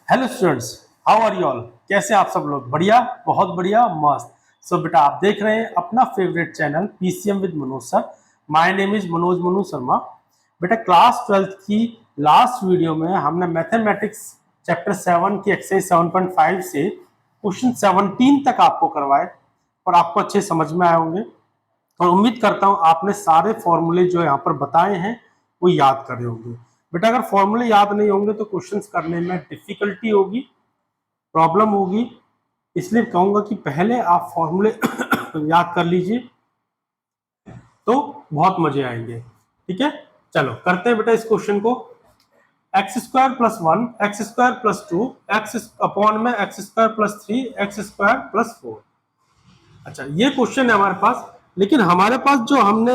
Hello students, how are you all. कैसे आप सब लोग? बढ़िया, बहुत बढ़िया, मस्त। सो बेटा, आप देख रहे हैं अपना favourite channel PCM with Manoj sir. My name is Manoj Manu Sharma. बेटा, क्लास 12th की लास्ट वीडियो में हमने मैथमेटिक्स चैप्टर 7 की एक्सरसाइज 7.5 से क्वेश्चन 17 तक आपको करवाए और आपको अच्छे समझ में आए होंगे। और उम्मीद करता हूं आपने सारे फॉर्मूले जो यहाँ पर बताए हैं वो याद कर रहे होंगे। बेटा, अगर फॉर्मूले याद नहीं होंगे तो क्वेश्चंस करने में डिफिकल्टी होगी, प्रॉब्लम होगी। इसलिए कहूंगा कि पहले आप फॉर्मूले याद कर लीजिए तो बहुत मजे आएंगे। ठीक है, चलो करते हैं बेटा इस क्वेश्चन को। X square plus 1, x square plus 2, x upon में x square plus 3, x square plus 4। अच्छा, ये क्वेश्चन है हमारे पास। लेकिन हमारे पास जो हमने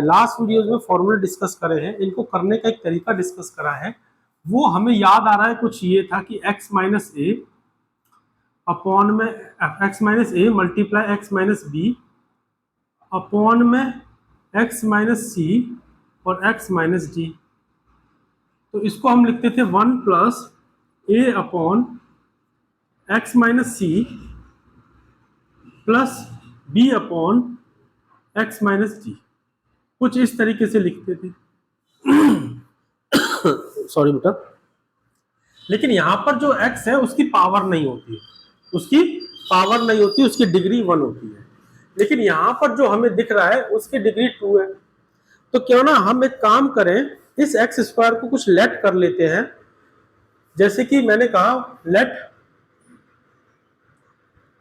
लास्ट वीडियोस में फॉर्मूले डिस्कस करे हैं, इनको करने का एक तरीका डिस्कस करा है। वो हमें याद आ रहा है, कुछ ये था कि x माइनस ए अपॉन में x minus a multiply x minus b upon में x माइनस सी और x माइनस डी। तो इसको हम लिखते थे 1 plus a upon x minus c plus b upon x minus d. कुछ इस तरीके से लिखते थे। सॉरी बेटा, लेकिन यहां पर जो x है उसकी पावर नहीं होती है, उसकी पावर नहीं होती, उसकी डिग्री 1 होती है। लेकिन यहां पर जो हमें दिख रहा है उसकी डिग्री 2 है। तो क्यों ना हम एक काम करें, इस एक्स स्क्वायर को कुछ लेट कर लेते हैं। जैसे कि मैंने कहा, let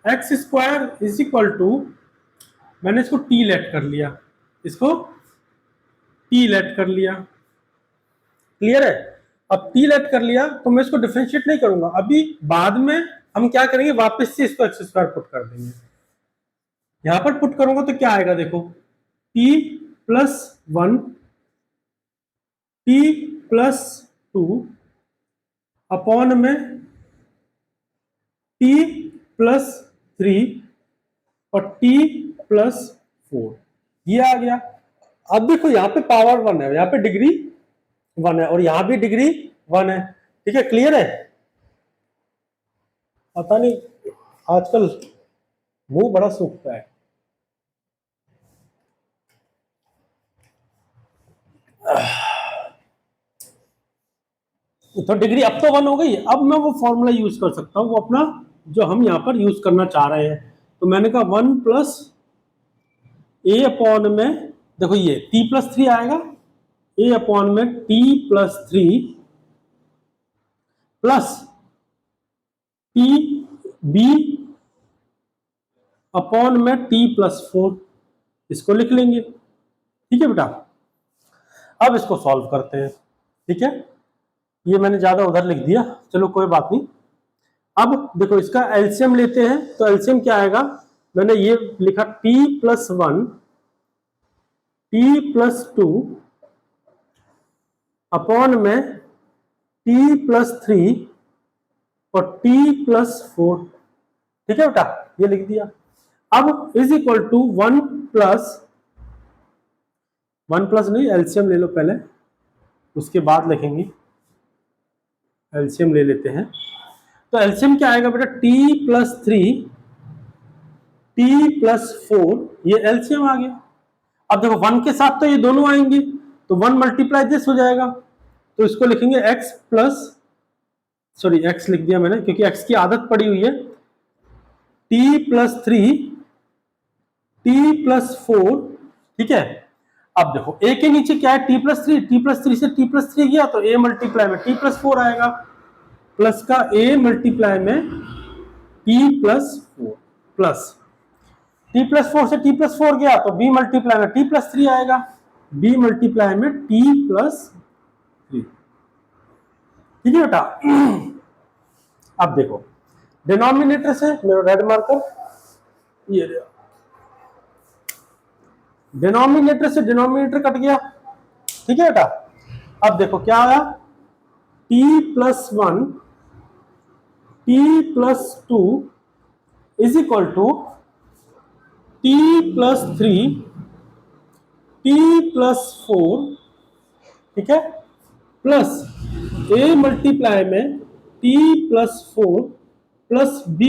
x square is equal to, मैंने इसको टी लेट कर लिया, इसको टी लेट कर लिया। क्लियर है? अब टी लेट कर लिया तो मैं इसको डिफरेंशिएट नहीं करूंगा अभी, बाद में हम क्या करेंगे, वापस से इसको एक्स स्क्वायर पुट कर देंगे। यहां पर पुट करूंगा तो क्या आएगा, देखो, T plus 1, T plus 2 upon में टी प्लस 3 और टी प्लस 4। ये आ गया। अब देखो, यहाँ पे पावर 1 है, यहाँ पे डिग्री 1 है और यहां भी डिग्री 1 है। ठीक है, क्लियर है? पता नहीं आजकल मुंह बड़ा सूखता है। तो डिग्री अब तो 1 हो गई। अब मैं वो फॉर्मूला यूज कर सकता हूं, वो अपना जो हम यहां पर यूज करना चाह रहे हैं। तो मैंने कहा 1 प्लस ए अपॉन में, देखो ये टी प्लस 3 आएगा, ए अपॉन में t plus 3 plus t b upon में टी प्लस 4। इसको लिख लेंगे। ठीक है बेटा, अब इसको सॉल्व करते हैं। ठीक है, ये मैंने ज्यादा उधर लिख दिया, चलो कोई बात नहीं। अब देखो, इसका एलसीएम लेते हैं। तो एलसीएम क्या आएगा, मैंने ये लिखा t plus 1, t plus 2 upon में t प्लस 3 और t प्लस 4। ठीक है बेटा, ये लिख दिया। अब इज इक्वल टू 1 प्लस नहीं, एलसीएम ले लो पहले, उसके बाद लिखेंगे। एलसीएम ले लेते हैं। तो एलसीएम क्या आएगा बेटा, t प्लस 3, t प्लस 4, ये एलसीएम आ गया। अब देखो 1 के साथ तो ये दोनों आएंगे, तो 1 मल्टीप्लाई दिस हो जाएगा। तो इसको लिखेंगे x प्लस, सॉरी x लिख दिया मैंने क्योंकि x की आदत पड़ी हुई है, t प्लस 3, t प्लस 4। ठीक है, अब देखो a के नीचे क्या है, t प्लस 3, t प्लस 3 से t प्लस 3 गया तो a मल्टीप्लाई में t प्लस 4 आएगा, प्लस का a मल्टीप्लाई में t plus 4, plus t plus 4 से t प्लस 4 गया तो b मल्टीप्लाई में t प्लस 3 आएगा, b मल्टीप्लाई में t प्लस 3। ठीक है बेटा, अब देखो डिनोमिनेटर से, मेरा रेड मार्कर ये, डिनोमिनेटर से डिनोमिनेटर कट गया। ठीक है बेटा, अब देखो क्या आया, t plus 1, t plus 2 is equal to t plus 3, t plus 4। ठीक है, प्लस a मल्टीप्लाई में t+4 प्लस b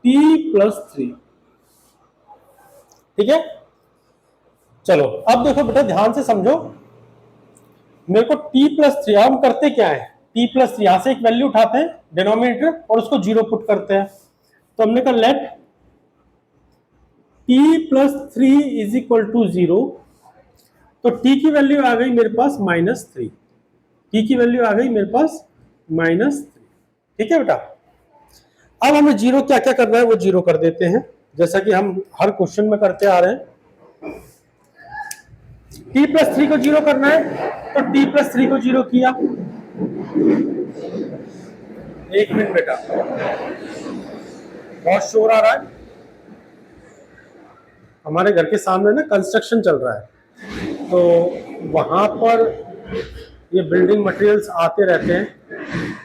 t+3। ठीक है, चलो अब देखो बेटा ध्यान से समझो, मेरे को t+3, हम करते क्या है, t+3 यहां से एक वैल्यू उठाते हैं डिनोमिनेटर और उसको जीरो पुट करते हैं। तो हमने कहा late t+3 is equal to 0। तो t की वैल्यू आ गई मेरे पास -3, t की वैल्यू आ गई मेरे पास -3। ठीक है बेटा, अब हमें जीरो क्या क्या करना है वो जीरो कर देते हैं, जैसा कि हम हर क्वेश्चन में करते आ रहे हैं। t+3 को जीरो करना है, तो t+3 को जीरो किया। एक मिनट बेटा, बहुत शोर आ रहा है, हमारे घर के सामने ना कंस्ट्रक्शन चल रहा है, तो वहां पर ये बिल्डिंग मटेरियल्स आते रहते हैं,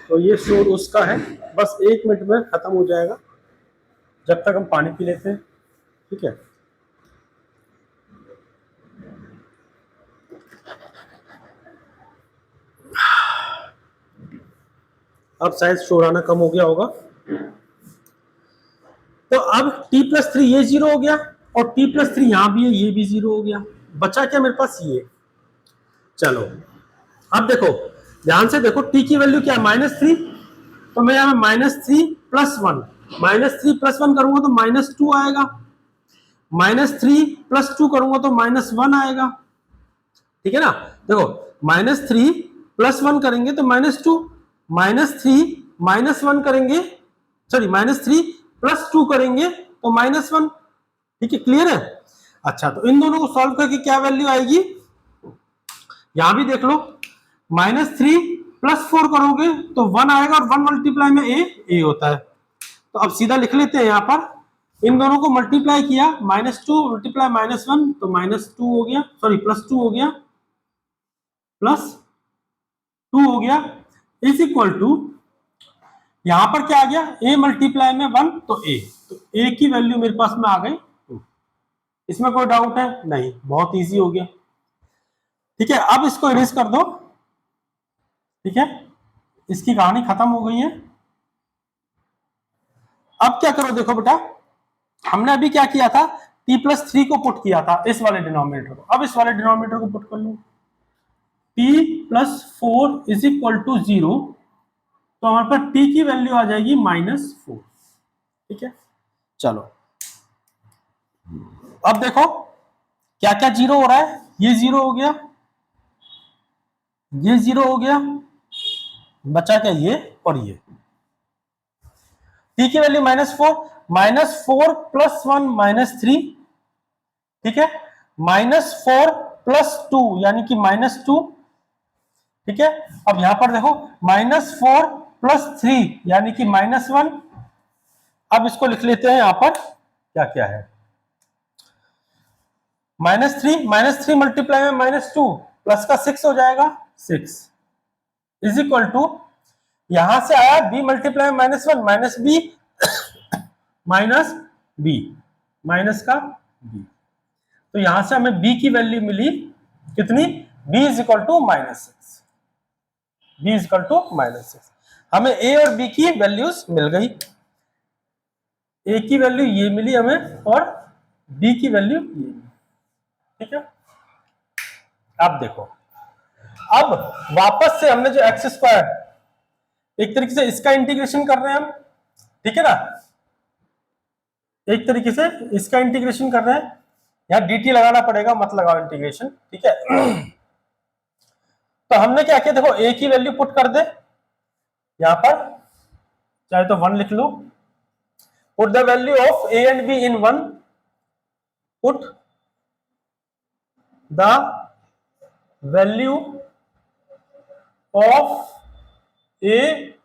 तो ये शोर उसका है। बस एक मिनट में खत्म हो जाएगा, जब तक हम पानी पी लेते हैं। ठीक है, अब शायद शोर आना कम हो गया होगा। तो अब t+3 ये जीरो हो गया और t+3 यहां भी है, ये भी जीरो हो गया। बचा क्या मेरे पास, ये। चलो अब देखो ध्यान से देखो, t की वैल्यू क्या है -3, तो मैं यहां -3 + 1, -3 + 1 करूंगा तो -2 आएगा, -3 + 2 करूंगा तो -1 आएगा। ठीक है ना, देखो -3 + 1 करेंगे तो -2, -3 -1 करेंगे, सॉरी -3 + 2 करेंगे तो -1। ठीक है, क्लियर है। अच्छा, तो इन दोनों को सॉल्व करके क्या वैल्यू आएगी, यहां भी देख लो, -3 + 4 करोगे तो 1 आएगा, और 1 मल्टीप्लाई में ए होता है। तो अब सीधा लिख लेते हैं, यहां पर इन दोनों को मल्टीप्लाई किया, -2 मल्टीप्लाई -1 तो -2 हो गया, सॉरी +2 हो गया, +2 हो गया, इज इक्वल टू, यहां पर क्या आ गया, a मल्टीप्लाई में 1 तो a, तो a की वैल्यू मेरे पास में आ गई 2। इसमें कोई डाउट है नहीं, बहुत इजी हो गया। ठीक है, अब इसको इरेज कर दो। ठीक है, इसकी कहानी खत्म हो गई है। अब क्या करो, देखो बेटा, हमने अभी क्या किया था, t+3 को पुट किया था इस वाले डिनोमिनेटर को, अब इस वाले डिनोमिनेटर को पुट कर लो, t+4 इज इक्वल टू 0, तो हमारे पास t की वैल्यू आ जाएगी -4। ठीक है, चलो अब देखो क्या क्या जीरो हो रहा है, ये जीरो हो गया, ये जीरो हो गया, बचा क्या, ये और ये। t की वैल्यू -4, -4 + 1 -3। ठीक है, -4 + 2 यानी कि -2। ठीक है, अब यहां पर देखो -4 + 3 यानी कि -1। अब इसको लिख लेते हैं, यहां पर क्या क्या है, -3 मल्टीप्लाई में -2 प्लस का 6 हो जाएगा, 6 इज इक्वल टू, यहां से आया b मल्टीप्लाई में -1 -b -b माइनस का b, तो यहां से हमें b की वैल्यू मिली कितनी, b is equal to -6, b is equal to -6। हमें a और b की वैल्यूज मिल गई, a की वैल्यू ये मिली हमें और b की वैल्यू ये मिली। ठीक है, अब देखो, अब वापस से हमने जो x², एक तरीके से इसका इंटीग्रेशन कर रहे हैं हम। ठीक है ना, एक तरीके से इसका इंटीग्रेशन कर रहे हैं, यहां dt लगाना पड़ेगा, मत लगाओ इंटीग्रेशन। ठीक है, तो हमने क्या किया, देखो a की वैल्यू पुट कर दे, यहां पर चाहे तो 1 लिख लो, put the value of a and b in 1, put the value of a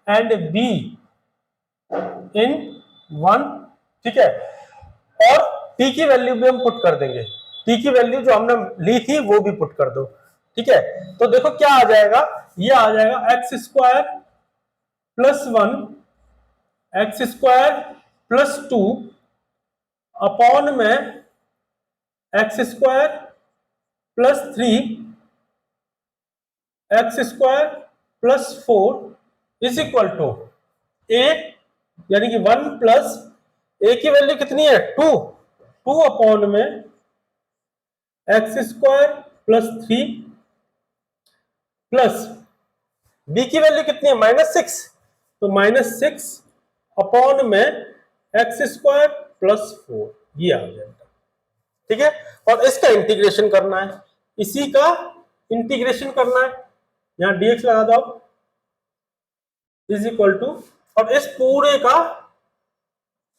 and b in 1। ठीक है, और t की वैल्यू भी हम पुट कर देंगे, t की वैल्यू जो हमने ली थी वो भी पुट कर दो। ठीक है, तो देखो क्या आ जाएगा, ये आ जाएगा x² + 1 x² + 2 अपॉन में x² + 3 x² + 4 is equal to ए, यानी कि 1 प्लस ए की वैल्यू कितनी है 2, 2 अपॉन में x square plus 3 plus b की वैल्यू कितनी है -6, तो -6 अपॉन में एक्स स्क्वायर प्लस 4, ये आ गया। ठीक है, और इसका इंटीग्रेशन करना है, इसी का इंटीग्रेशन करना है, यहां dx लगा दो आप, इज इक्वल टू, और इस पूरे का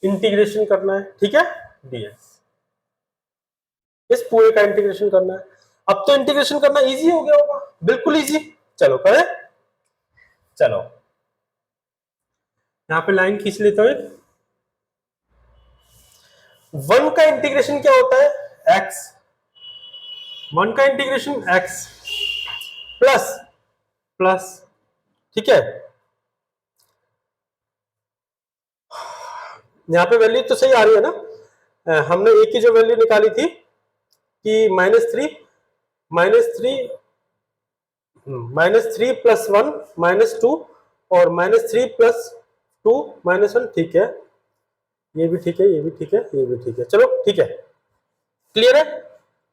इंटीग्रेशन करना है। ठीक है, dx, इस पूरे का इंटीग्रेशन करना है। अब तो इंटीग्रेशन करना इजी हो गया होगा, बिल्कुल इजी। चलो करें, चलो यहां पे लाइन खींच लेता हूं। 1 का इंटीग्रेशन क्या होता है x, 1 का इंटीग्रेशन x प्लस प्लस, ठीक है, यहां पे वैल्यू तो सही आ रही है ना, हमने a की जो वैल्यू निकाली थी कि -3 प्लस 1 -2 और -3 प्लस 2 -1, ठीक है, ये भी ठीक है, ये भी ठीक है, ये भी ठीक है, चलो ठीक है, क्लियर है।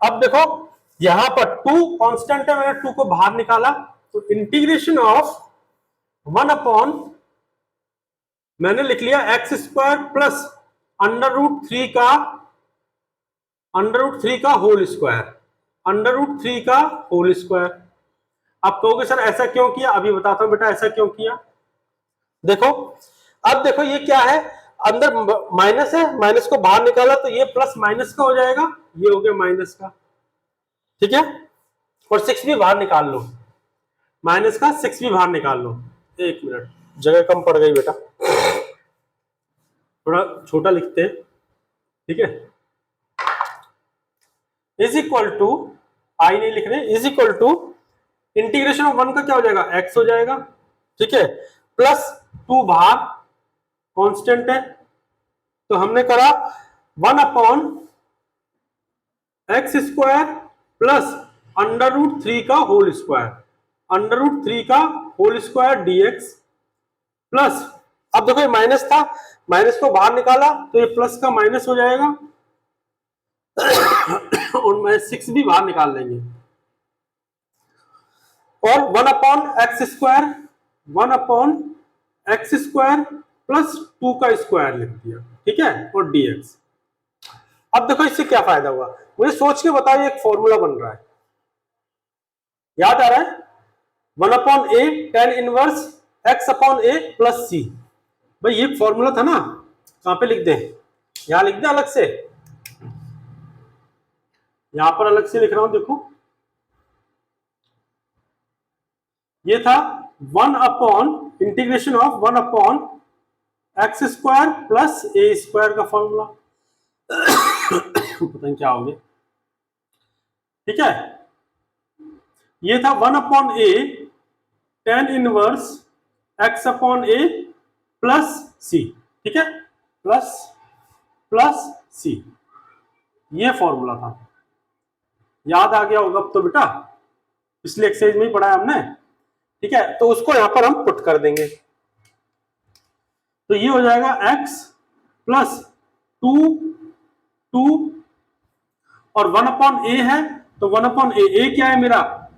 अब देखो यहां पर 2 कांस्टेंट है, मैंने 2 को बाहर निकाला, तो इंटीग्रेशन ऑफ 1 अपॉन, मैंने लिख लिया एक्स स्क्वायर प्लस √3 का होल स्क्वायर, √3 का होल स्क्वायर। आप कहोगे सर ऐसा क्यों किया, अभी बताता हूं बेटा ऐसा क्यों किया। देखो, अब देखो ये क्या है, अंदर माइनस है, माइनस को बाहर निकाला तो ये प्लस माइनस का हो जाएगा, ये हो गया माइनस का, ठीक है, और 6 भी बाहर निकाल लो, माइनस का 6 भी बाहर निकाल लो। एक मिनट, जगह कम पड़ गई बेटा, थोड़ा छोटा लिखते हैं, ठीक है, इज इक्वल टू, आई नहीं लिख रहे, is equal to integration of 1 का क्या हो जाएगा, x हो जाएगा, ठीक है, प्लस 2 बाहर कांस्टेंट है, तो हमने करा 1 अपॉन एक्स स्क्वायर प्लस √3 का होल स्क्वायर, √3 का होल स्क्वायर dx प्लस, अब देखो ये माइनस था, माइनस को बाहर निकाला तो ये प्लस का माइनस हो जाएगा और मैं 6 भी बाहर निकाल लेंगे, और 1 upon x square, 1 upon x square plus 2 का स्क्वायर लिख दिया, ठीक है, और dx। अब देखो इससे क्या फायदा हुआ, मुझे सोच के बताओ, एक फॉर्मूला बन रहा है, याद आ रहा है, 1 अपॉन ए tan इनवर्स x अपॉन ए प्लस सी, भाई ये फॉर्मूला था ना, कहां पे लिख दें, यहां लिख दें अलग से, यहां पर अलग से लिख रहा हूं, देखो ये था 1 upon integration of 1 upon x square plus A square का फॉर्मूला पता नहीं क्या हो गया, ठीक है, ये था 1 अपॉन ए tan इनवर्स एक्स अपॉन ए प्लस सी, ठीक है, प्लस सी, ये फॉर्मूला था, याद आ गया होगा अब तो बेटा, पिछले एक्सरसाइज में ही पढ़ा है हमने, ठीक है, तो उसको यहां पर हम पुट कर देंगे, तो ये हो जाएगा x प्लस 2 और 1 अपॉन ए है, तो 1 अपॉन ए क्या है मेरा,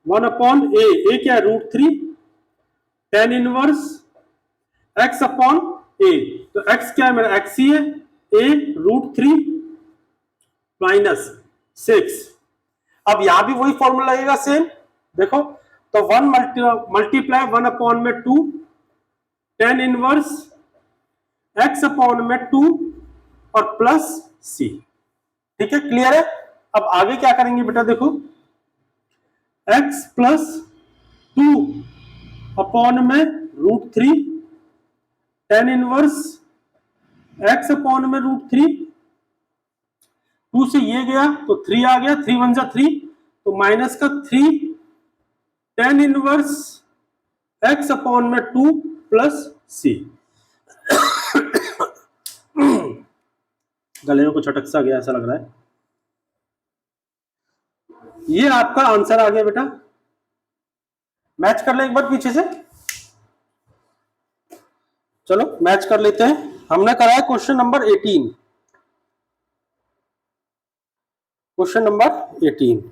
1 अपॉन ए क्या है √3 tan इनवर्स x अपॉन ए, तो x क्या है मेरा, x ही है, a √3 माइनस 6, अब यहां भी वही फॉर्मूला लगेगा सेम, देखो, तो 1 मल्टीप्लाई 1 अपॉन में 2 tan इनवर्स x अपॉन में 2 और प्लस c, ठीक है, क्लियर है। अब आगे क्या करेंगे बेटा, देखो x प्लस 2 अपॉन में √3 tan इनवर्स x अपॉन में √3, 2 से ये गया तो 3 आ गया, 3 1 जा 3, तो माइनस का 3 tan इनवर्स x अपॉन में 2 प्लस c, गले में कुछ अटक सा गया ऐसा लग रहा है, ये आपका आंसर आ गया बेटा, मैच कर ले एक बार पीछे से, चलो मैच कर लेते हैं। हमने करा है question number 18। Question number 18,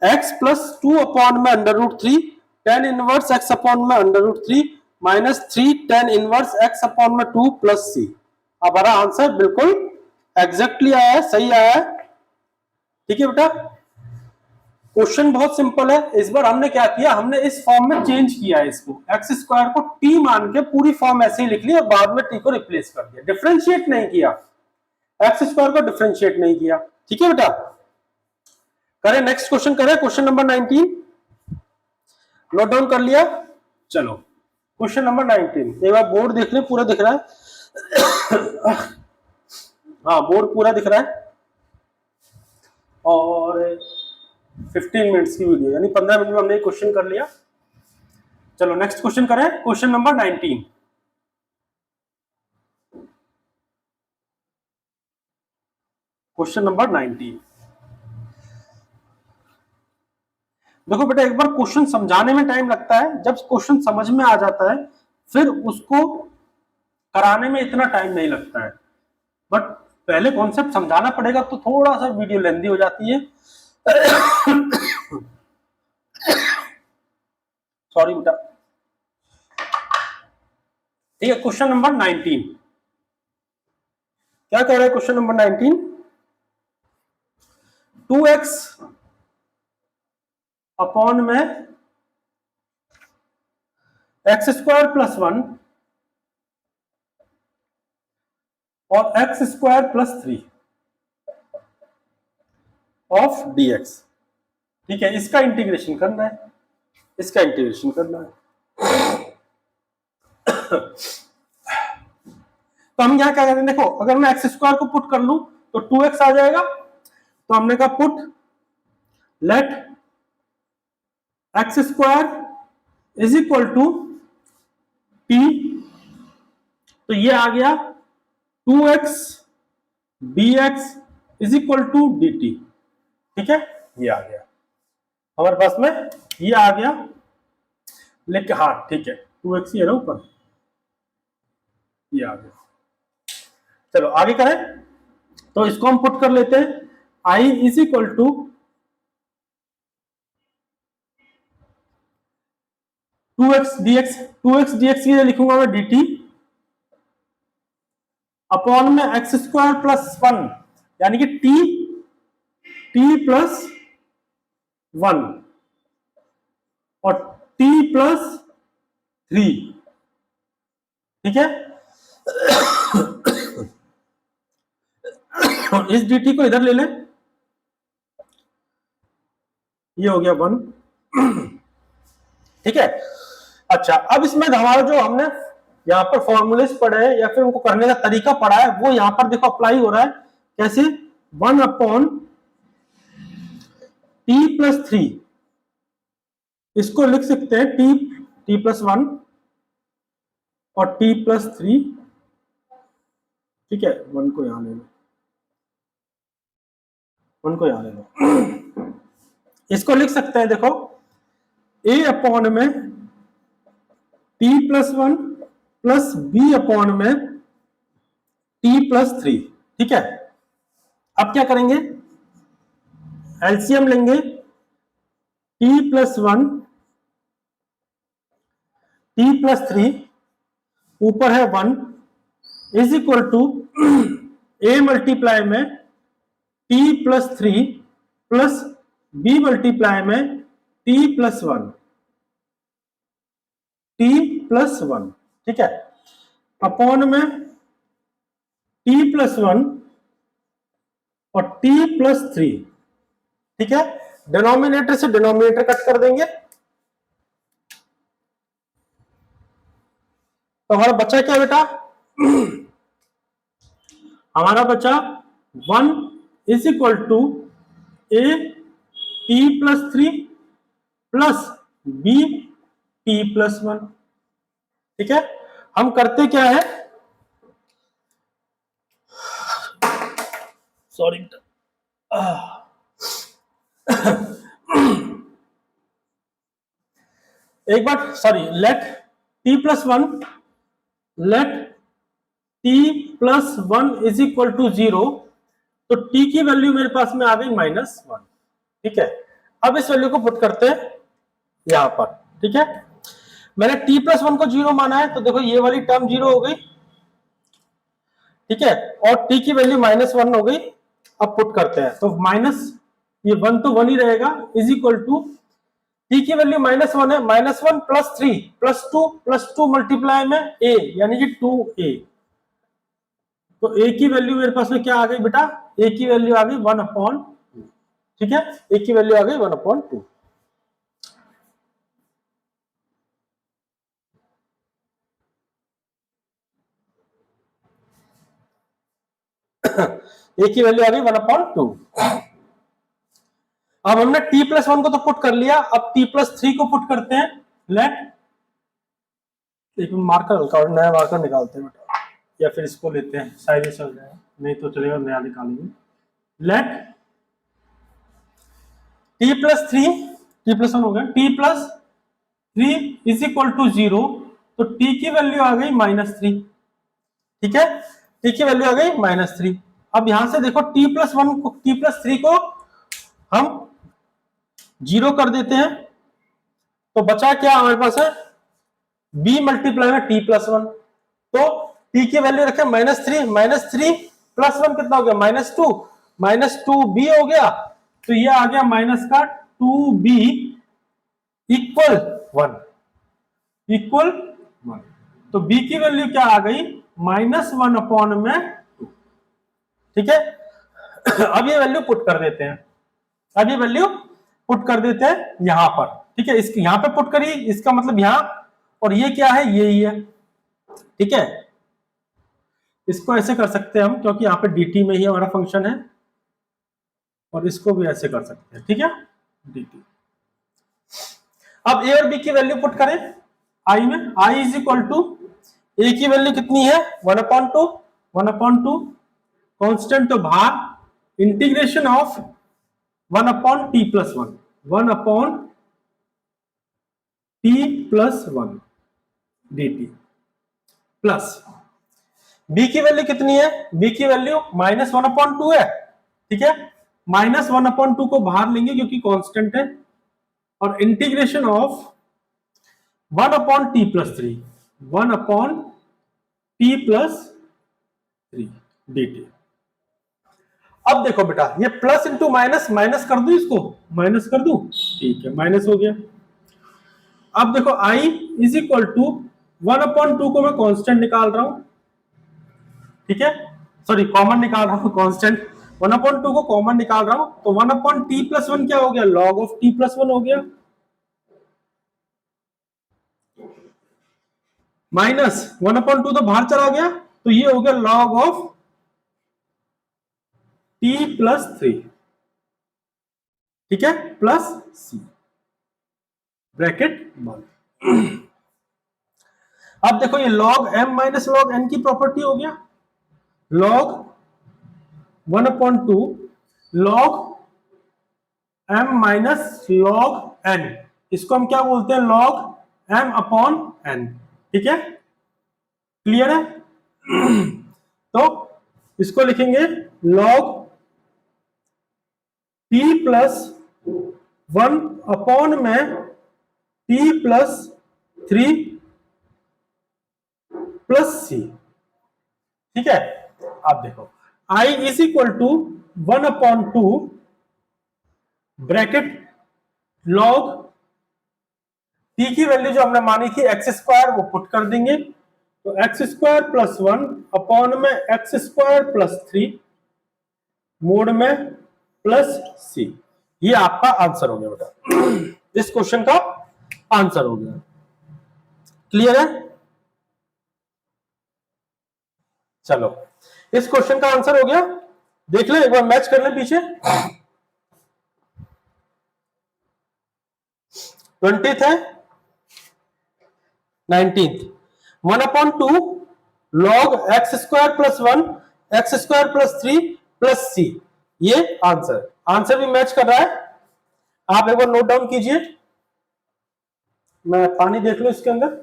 x plus 2 upon में under root 3 tan inverse x upon में under root 3 minus 3 tan inverse x upon में 2 प्लस c। अब हमारा आंसर बिल्कुल एग्जैक्टली आया है, सही आया है। ठीक है बेटा, क्वेश्चन बहुत सिंपल है। इस बार हमने क्या किया, हमने इस फॉर्म में चेंज किया है इसको, एक्स स्क्वायर को टी मान के पूरी फॉर्म ऐसे ही लिख ली और बाद में टी को रिप्लेस कर दिया, डिफरेंशिएट नहीं किया, एक्स स्क्वायर को डिफरेंशिएट नहीं किया। ठीक है बेटा, करें नेक्स्ट क्वेश्चन, करें क्वेश्चन नंबर 19। नोट डाउन कर लिया? चलो क्वेश्चन नंबर 19, एक बार बोर्ड देख ले, पूरा दिख रहा है? हाँ बोर्ड पूरा दिख रहा है। और 15 मिनट्स की वीडियो, यानी 15 मिनट में हमने क्वेश्चन कर लिया। चलो नेक्स्ट क्वेश्चन करें, क्वेश्चन नंबर 19। क्वेश्चन नंबर 19, देखो बेटा, एक बार क्वेश्चन समझाने में टाइम लगता है, जब क्वेश्चन समझ में आ जाता है फिर उसको कराने में इतना टाइम नहीं लगता है। बट पहले कॉन्सेप्ट समझाना पड़ेगा तो थोड़ा सा वीडियो लेंदी हो जाती है। सॉरी बेटा। ठीक है, क्वेश्चन नंबर 19 क्या कह रहा है? क्वेश्चन नंबर 19, 2x अपॉन में एक्स स्क्वायर प्लस 1 और x square plus 3 of dx। ठीक है, इसका इंटीग्रेशन करना है, इसका इंटीग्रेशन करना है। तो हम यहां क्या करें, देखो अगर मैं एक्स स्क्वायर को पुट कर लूं तो 2x आ जाएगा। तो हमने कहा put let x square is equal to t, तो ये आ गया 2x dx is equal to dt। ठीक है, ये आ गया हमारे पास में, ये आ गया। लेकिन हाँ ठीक है, 2x ही है ना ऊपर, ये आ गया। चलो आगे करें, तो इसको हम पुट कर लेते हैं, i is equal to 2x dx, 2x dx की लिखूंगा मैं dt अपॉन में एक्स स्क्वायर प्लस 1, यानी कि t प्लस 1 और t प्लस 3। ठीक है, इस dt को इधर ले लें, ये हो गया 1। ठीक है, अच्छा अब इसमें हमारा जो हमने यहाँ पर फॉर्मूलेस पढ़े हैं या फिर उनको करने का तरीका पढ़ा है वो यहाँ पर देखो अप्लाई हो रहा है। कैसे? 1 अपॉन t प्लस 3, इसको लिख सकते हैं t प्लस 1 और t प्लस 3। ठीक है, 1 को यहां ले लो, 1 को यहां ले लो। इसको लिख सकते हैं, देखो a अपॉन में t plus 1 plus b upon में t प्लस 3। ठीक है, अब क्या करेंगे, एलसीएम लेंगे, t प्लस 1 t प्लस 3 ऊपर है 1 is equal to a multiply में t plus 3 plus b multiply में t प्लस 1, t प्लस 1। ठीक है, अपॉन में t प्लस 1 और t प्लस 3। ठीक है, डिनोमिनेटर से डिनोमिनेटर कट कर देंगे, तो हमारा बचा क्या बेटा, हमारा बचा 1 is equal to a t plus 3 plus b t plus 1। ठीक है, हम करते क्या है, सॉरी एक बार, sorry, let t plus 1 let t plus 1 is equal to 0, तो t की वैल्यू मेरे पास में आ गई -1। ठीक है, अब इस वैल्यू को पुट करते हैं यहां पर। ठीक है, मैंने t प्लस 1 को 0 माना है, तो देखो ये वाली टर्म 0 हो गई। ठीक है, और t की वैल्यू -1 हो गई। अब पुट करते हैं, तो माइनस ये 1 तो 1 ही रहेगा, इज इक्वल टू t की वैल्यू -1 है, -1 प्लस 3 प्लस टू मल्टीप्लाई में a, यानी कि 2a। तो a की वैल्यू मेरे पास में क्या आ गई बेटा, a की वैल्यू आ गई 1/2। ठीक है, a की वैल्यू आ गई 1/2। a की वैल्यू आ गई 1/2। अब हमने t प्लस 1 को तो पुट कर लिया, अब t प्लस 3 को पुट करते हैं। लेट, एक मार्कर हल्का और नया मार्कर निकालते हैं बेटा, या फिर इसको लेते हैं, शायद चल जाएगा, नहीं तो चलेगा, नया निकालेंगे। Let t plus 3, t plus 1 हो गया, t plus 3 is equal to 0, तो t की वैल्यू आ गई -3। ठीक है, t की वैल्यू आ गई -3। अब यहां से देखो t प्लस 1 को, t प्लस 3 को हम 0 कर देते हैं, तो बचा क्या हमारे पास है, b मल्टीप्लाई में t प्लस 1। तो t की वैल्यू रखें -3 प्लस 1 कितना हो गया, -2 b हो गया, तो ये आ गया माइनस का 2b इक्वल 1। तो b की वैल्यू क्या आ गई, -1 में 2। ठीक है, अब ये वैल्यू पुट कर देते हैं, अब ये वैल्यू पुट कर देते हैं यहां पर। ठीक है, इसके यहां पे पुट करिए, इसका मतलब यहां, और ये क्या है, ये ही है। ठीक है, इसको ऐसे कर सकते हैं हम, क्योंकि यहाँ पे dt में ही हमारा फंक्शन है, और इसको भी ऐसे कर सकते हैं। ठीक है, dt। अब a और b की वैल्यू पुट करें i में, i is equal to, a की वैल्यू कितनी है, 1/2 कांस्टेंट तो बाहर, integration of 1/t plus 1, 1/t plus 1 dt plus b की वैल्यू कितनी है, b की वैल्यू -1/2 है। ठीक है, -1/2 को बाहर लेंगे क्योंकि कांस्टेंट है, और integration of 1/t plus 3, 1/t plus 3 dt। अब देखो बेटा, ये प्लस इंटू माइनस, माइनस कर दूं, इसको माइनस कर दूं, ठीक है, माइनस हो गया। अब देखो i इज इक्वल टू 1/2 को मैं कांस्टेंट निकाल रहा हूं। ठीक है, सॉरी, कॉमन निकाल रहा हूं, कांस्टेंट 1/2 को कॉमन निकाल रहा हूं, तो 1/t प्लस 1 क्या हो गया, लॉग ऑफ t प्लस 1 हो गया, माइनस 1/2 तो बाहर चला गया, तो ये हो गया लॉग ऑफ t प्लस 3। ठीक है, प्लस c ब्रैकेट बंद। अब देखो, ये log m minus log n की प्रॉपर्टी हो गया, log 1/2 log m minus log n, इसको हम क्या बोलते हैं, log m अपॉन n। ठीक है, क्लियर है। तो इसको लिखेंगे log t प्लस 1 अपॉन में t प्लस 3 प्लस c। ठीक है, आप देखो i is equal to 1/2 bracket log t की वैल्यू जो हमने मानी थी x² वो पुट कर देंगे, तो x² प्लस 1 अपॉन में x² प्लस 3 मोड में प्लस c। ये आपका आंसर हो गया बेटा, इस क्वेश्चन का आंसर हो गया। क्लियर है, चलो इस क्वेश्चन का आंसर हो गया, देख ले एक बार, मैच कर ले पीछे। 20th है, 19th, 1/2 log x² plus 1 x² plus 3 plus c, ये आंसर भी मैच कर रहा है। आप एक बार नोट डाउन कीजिए, मैं पानी देख लो इसके अंदर।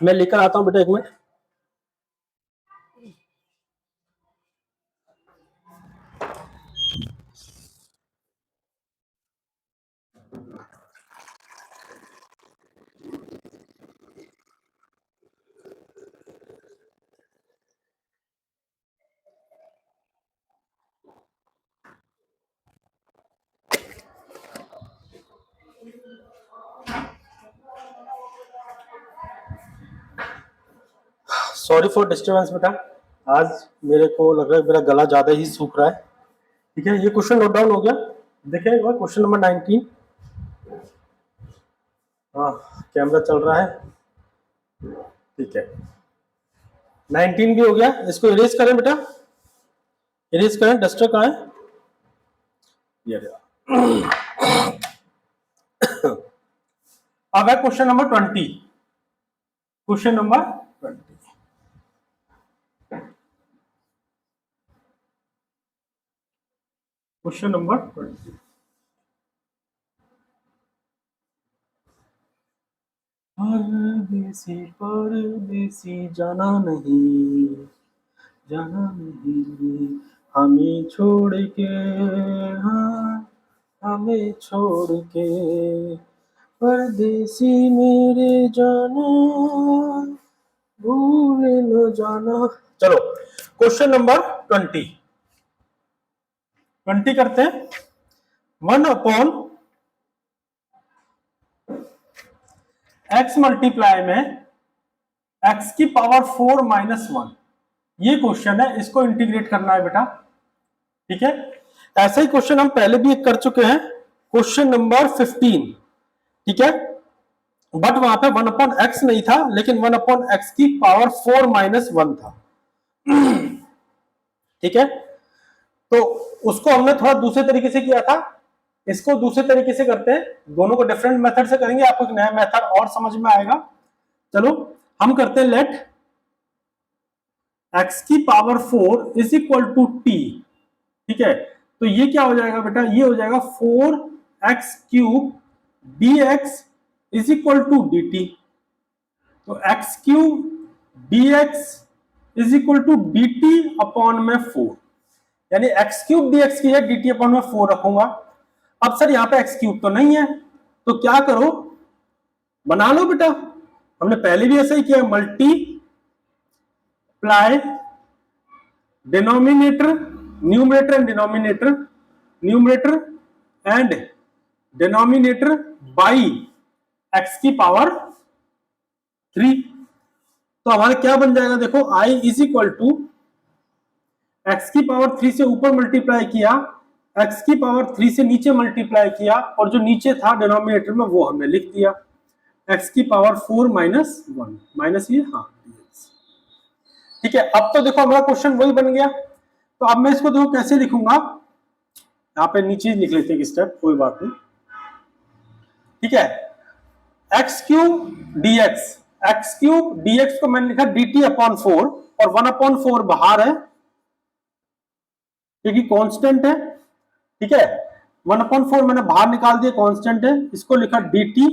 मैं लेकर आता हूं बेटा, एक मिनट। सॉरी फॉर डिस्टर्बेंस बेटा, आज मेरे को लग रहा है मेरा गला ज्यादा ही सूख रहा है। ठीक है, ये क्वेश्चन नोट डाउन हो गया। देखिए क्वेश्चन नंबर 19। हाँ, कैमरा चल रहा है, ठीक है। 19 भी हो गया, इसको इरेज करें बेटा, इरेज करें। डस्टर कहाँ है? ये रहा। अब है question number 20। Question number 20, question number 20। परदेसी परदेसी जाना नहीं, जाना नहीं हमें छोड़ के, हाँ हमें छोड़ के, परदेसी मेरे जाना भूल न जाना। चलो क्वेश्चन नंबर 20 करते हैं। 1/x मल्टीप्लाई में x की पावर 4 माइनस 1, ये क्वेश्चन है, इसको इंटीग्रेट करना है बेटा। ठीक है, ऐसा ही क्वेश्चन हम पहले भी एक कर चुके हैं, क्वेश्चन नंबर 15। ठीक है, बट वहां पे 1/x नहीं था, लेकिन 1/x की पावर 4 माइनस 1 था। ठीक है, तो उसको हमने थोड़ा दूसरे तरीके से किया था, इसको दूसरे तरीके से करते हैं। दोनों को डिफरेंट मेथड से करेंगे, आपको एक नया मेथड और समझ में आएगा। चलो हम करते हैं, लेट x की power 4 is equal to t. ठीक है, तो ये क्या हो जाएगा बेटा, ये हो जाएगा 4x cube dx is equal to dt। तो x cube dx is equal to dt upon में 4, यानी x क्यूब dx की है dt अपॉन में 4 रखूंगा। अब सर यहाँ पे x क्यूब तो नहीं है, तो क्या करो, बना लो बेटा, हमने पहले भी ऐसा ही किया, multiply denominator, numerator and denominator, numerator and denominator by x की पावर 3। तो हमारा क्या बन जाएगा, देखो i is equal to x की पावर 3 से ऊपर मल्टीप्लाई किया, x की पावर 3 से नीचे मल्टीप्लाई किया, और जो नीचे था डिनोमिनेटर में वो हमने लिख दिया, x की पावर 4 माइनस 1 माइनस ये, हाँ ठीक है। अब तो देखो हमारा क्वेश्चन वही बन गया। तो अब मैं इसको देखो कैसे लिखूंगा, यहाँ पे नीचे लिख लेते हैं स्टेप, कोई बात नहीं। ठीक है, x cube dx, x cube dx को मैंने लिखा dt अपॉन 4, और 1/4 बाहर है क्योंकि कांस्टेंट है। ठीक है, 1/4 मैंने बाहर निकाल दिया, कांस्टेंट है, इसको लिखा dt,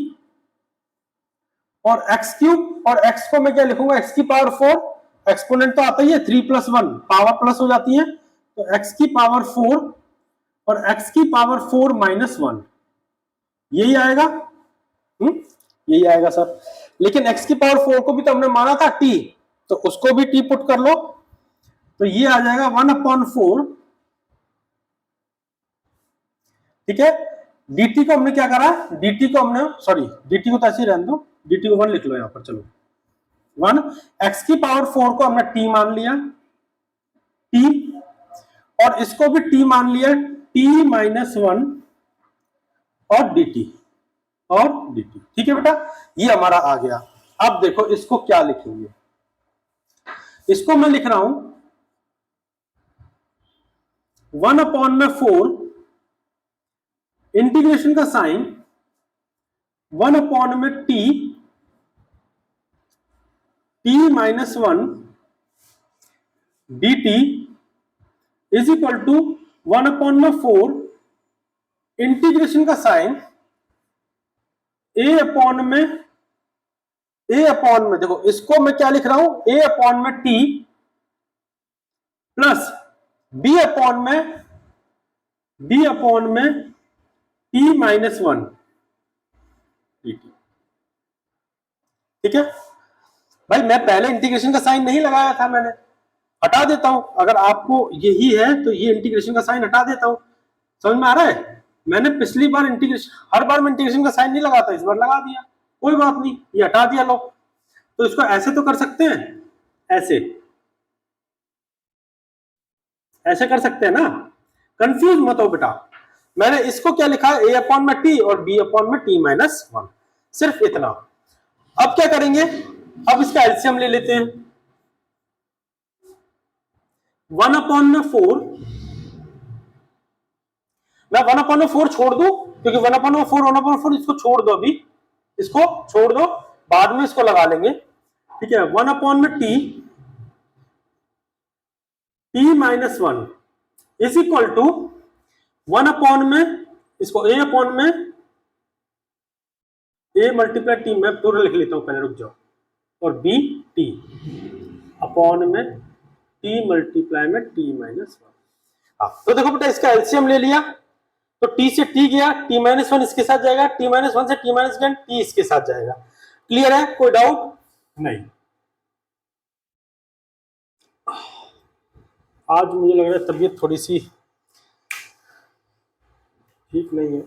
और एक्स क्यूब, और एक्स को मैं क्या लिखूंगा, एक्स की पावर 4, एक्सपोनेंट तो आता ही है, 3 + 1 पावर प्लस हो जाती है, तो एक्स की पावर 4 और एक्स की पावर 4 माइनस 1, यही आएगा। यही आएगा सर, लेकिन x की पावर 4 को भी तो हमने माना था t, तो उसको भी t पुट कर लो, तो ये आ जाएगा 1/4। ठीक है, dt को हमने क्या करा, dt को हमने, सॉरी dt को तो ऐसे ही रहने दो, dt को 1 लिख लो यहां पर, चलो 1, x की पावर 4 को हमने t मान लिया, t, और इसको भी t मान लिया, t माइनस 1 और dt, और dt। ठीक है बेटा, ये हमारा आ गया। अब देखो इसको क्या लिखेंगे, इसको मैं लिख रहा हूं 1/4 इंटीग्रेशन का sign 1/t t minus 1 dt is equal to 1/4 integration का साइन a अपॉन में ए अपॉन में, देखो इसको मैं क्या लिख रहा हूं, ए अपॉन में टी प्लस बी अपॉन में टी माइनस वन, ठीक है भाई। मैं पहले इंटीग्रेशन का साइन नहीं लगाया था, मैंने हटा देता हूं, अगर आपको यही है तो ये इंटीग्रेशन का साइन हटा देता हूं। समझ में आ रहा है? मैंने पिछली बार इंटीग्रेशन, हर बार मैं इंटीग्रेशन का साइन नहीं लगाता, इस बार लगा दिया, कोई बात नहीं, ये हटा दिया लो। तो इसको ऐसे तो कर सकते हैं, ऐसे ऐसे कर सकते हैं ना, कंफ्यूज मत हो बेटा। मैंने इसको क्या लिखा है, ए अपॉन में टी और बी अपॉन में टी माइनस वन, सिर्फ इतना। अब क्या करेंगे, अब इसका एलसीएम ले लेते हैं। 1 अपॉन में 4, मैं 1 अपॉन में 4 छोड़ दूं, क्योंकि 1 अपॉन में 4 1 अपॉन 4, इसको छोड़ दो, अभी इसको छोड़ दो, बाद में इसको लगा लेंगे, ठीक है। 1 अपॉन में t minus one is equal to 1 upon में, इसको ए अपॉन में ए मल्टीप्लाई टी, मैं पूरा लिख लेता हूं पहले, रुक जाओ, और बी टी अपॉन में टी मल्टीप्लाई में टी माइनस वन। हाँ, तो देखो बेटा इसका एलसीएम ले लिया, तो टी से टी गया, टी माइनस वन इसके साथ जाएगा, टी माइनस वन से टी माइनस वन, टी इसके साथ जाएगा। क्लियर है, कोई डाउट नहीं? आज मुझे लग रहा है तबीयत थोड़ी सी ठीक नहीं है।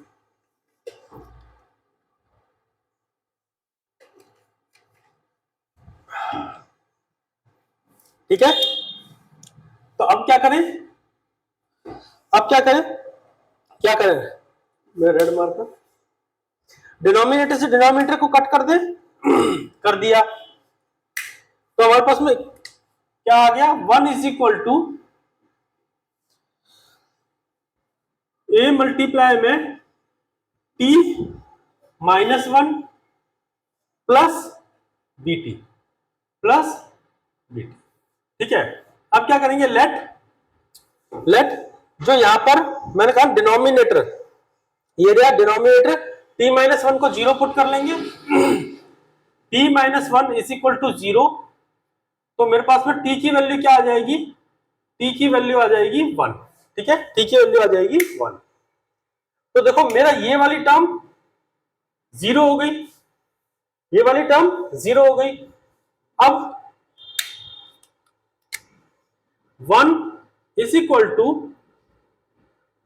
ठीक है, तो अब क्या करें, अब क्या करें, क्या करें, मैं रेड मार्कर, डिनोमिनेटर से डिनोमिनेटर को कट कर दे, कर दिया, तो हमारे पास में क्या आ गया, 1 is equal to a multiply में t minus one plus b t plus b t, ठीक है। अब क्या करेंगे, लेट जो यहां पर मैंने कहा डिनोमिनेटर, ये रहा डिनोमिनेटर, टी माइनस वन को जीरो पुट कर लेंगे, t minus one is equal to zero, तो मेरे पास में टी की वैल्यू क्या आ जाएगी, टी की वैल्यू आ जाएगी वन, ठीक है, टी की वैल्यू आ जाएगी वन। तो देखो मेरा ये वाली टर्म जीरो हो गई, ये वाली टर्म जीरो हो गई। अब 1 इज इक्वल टू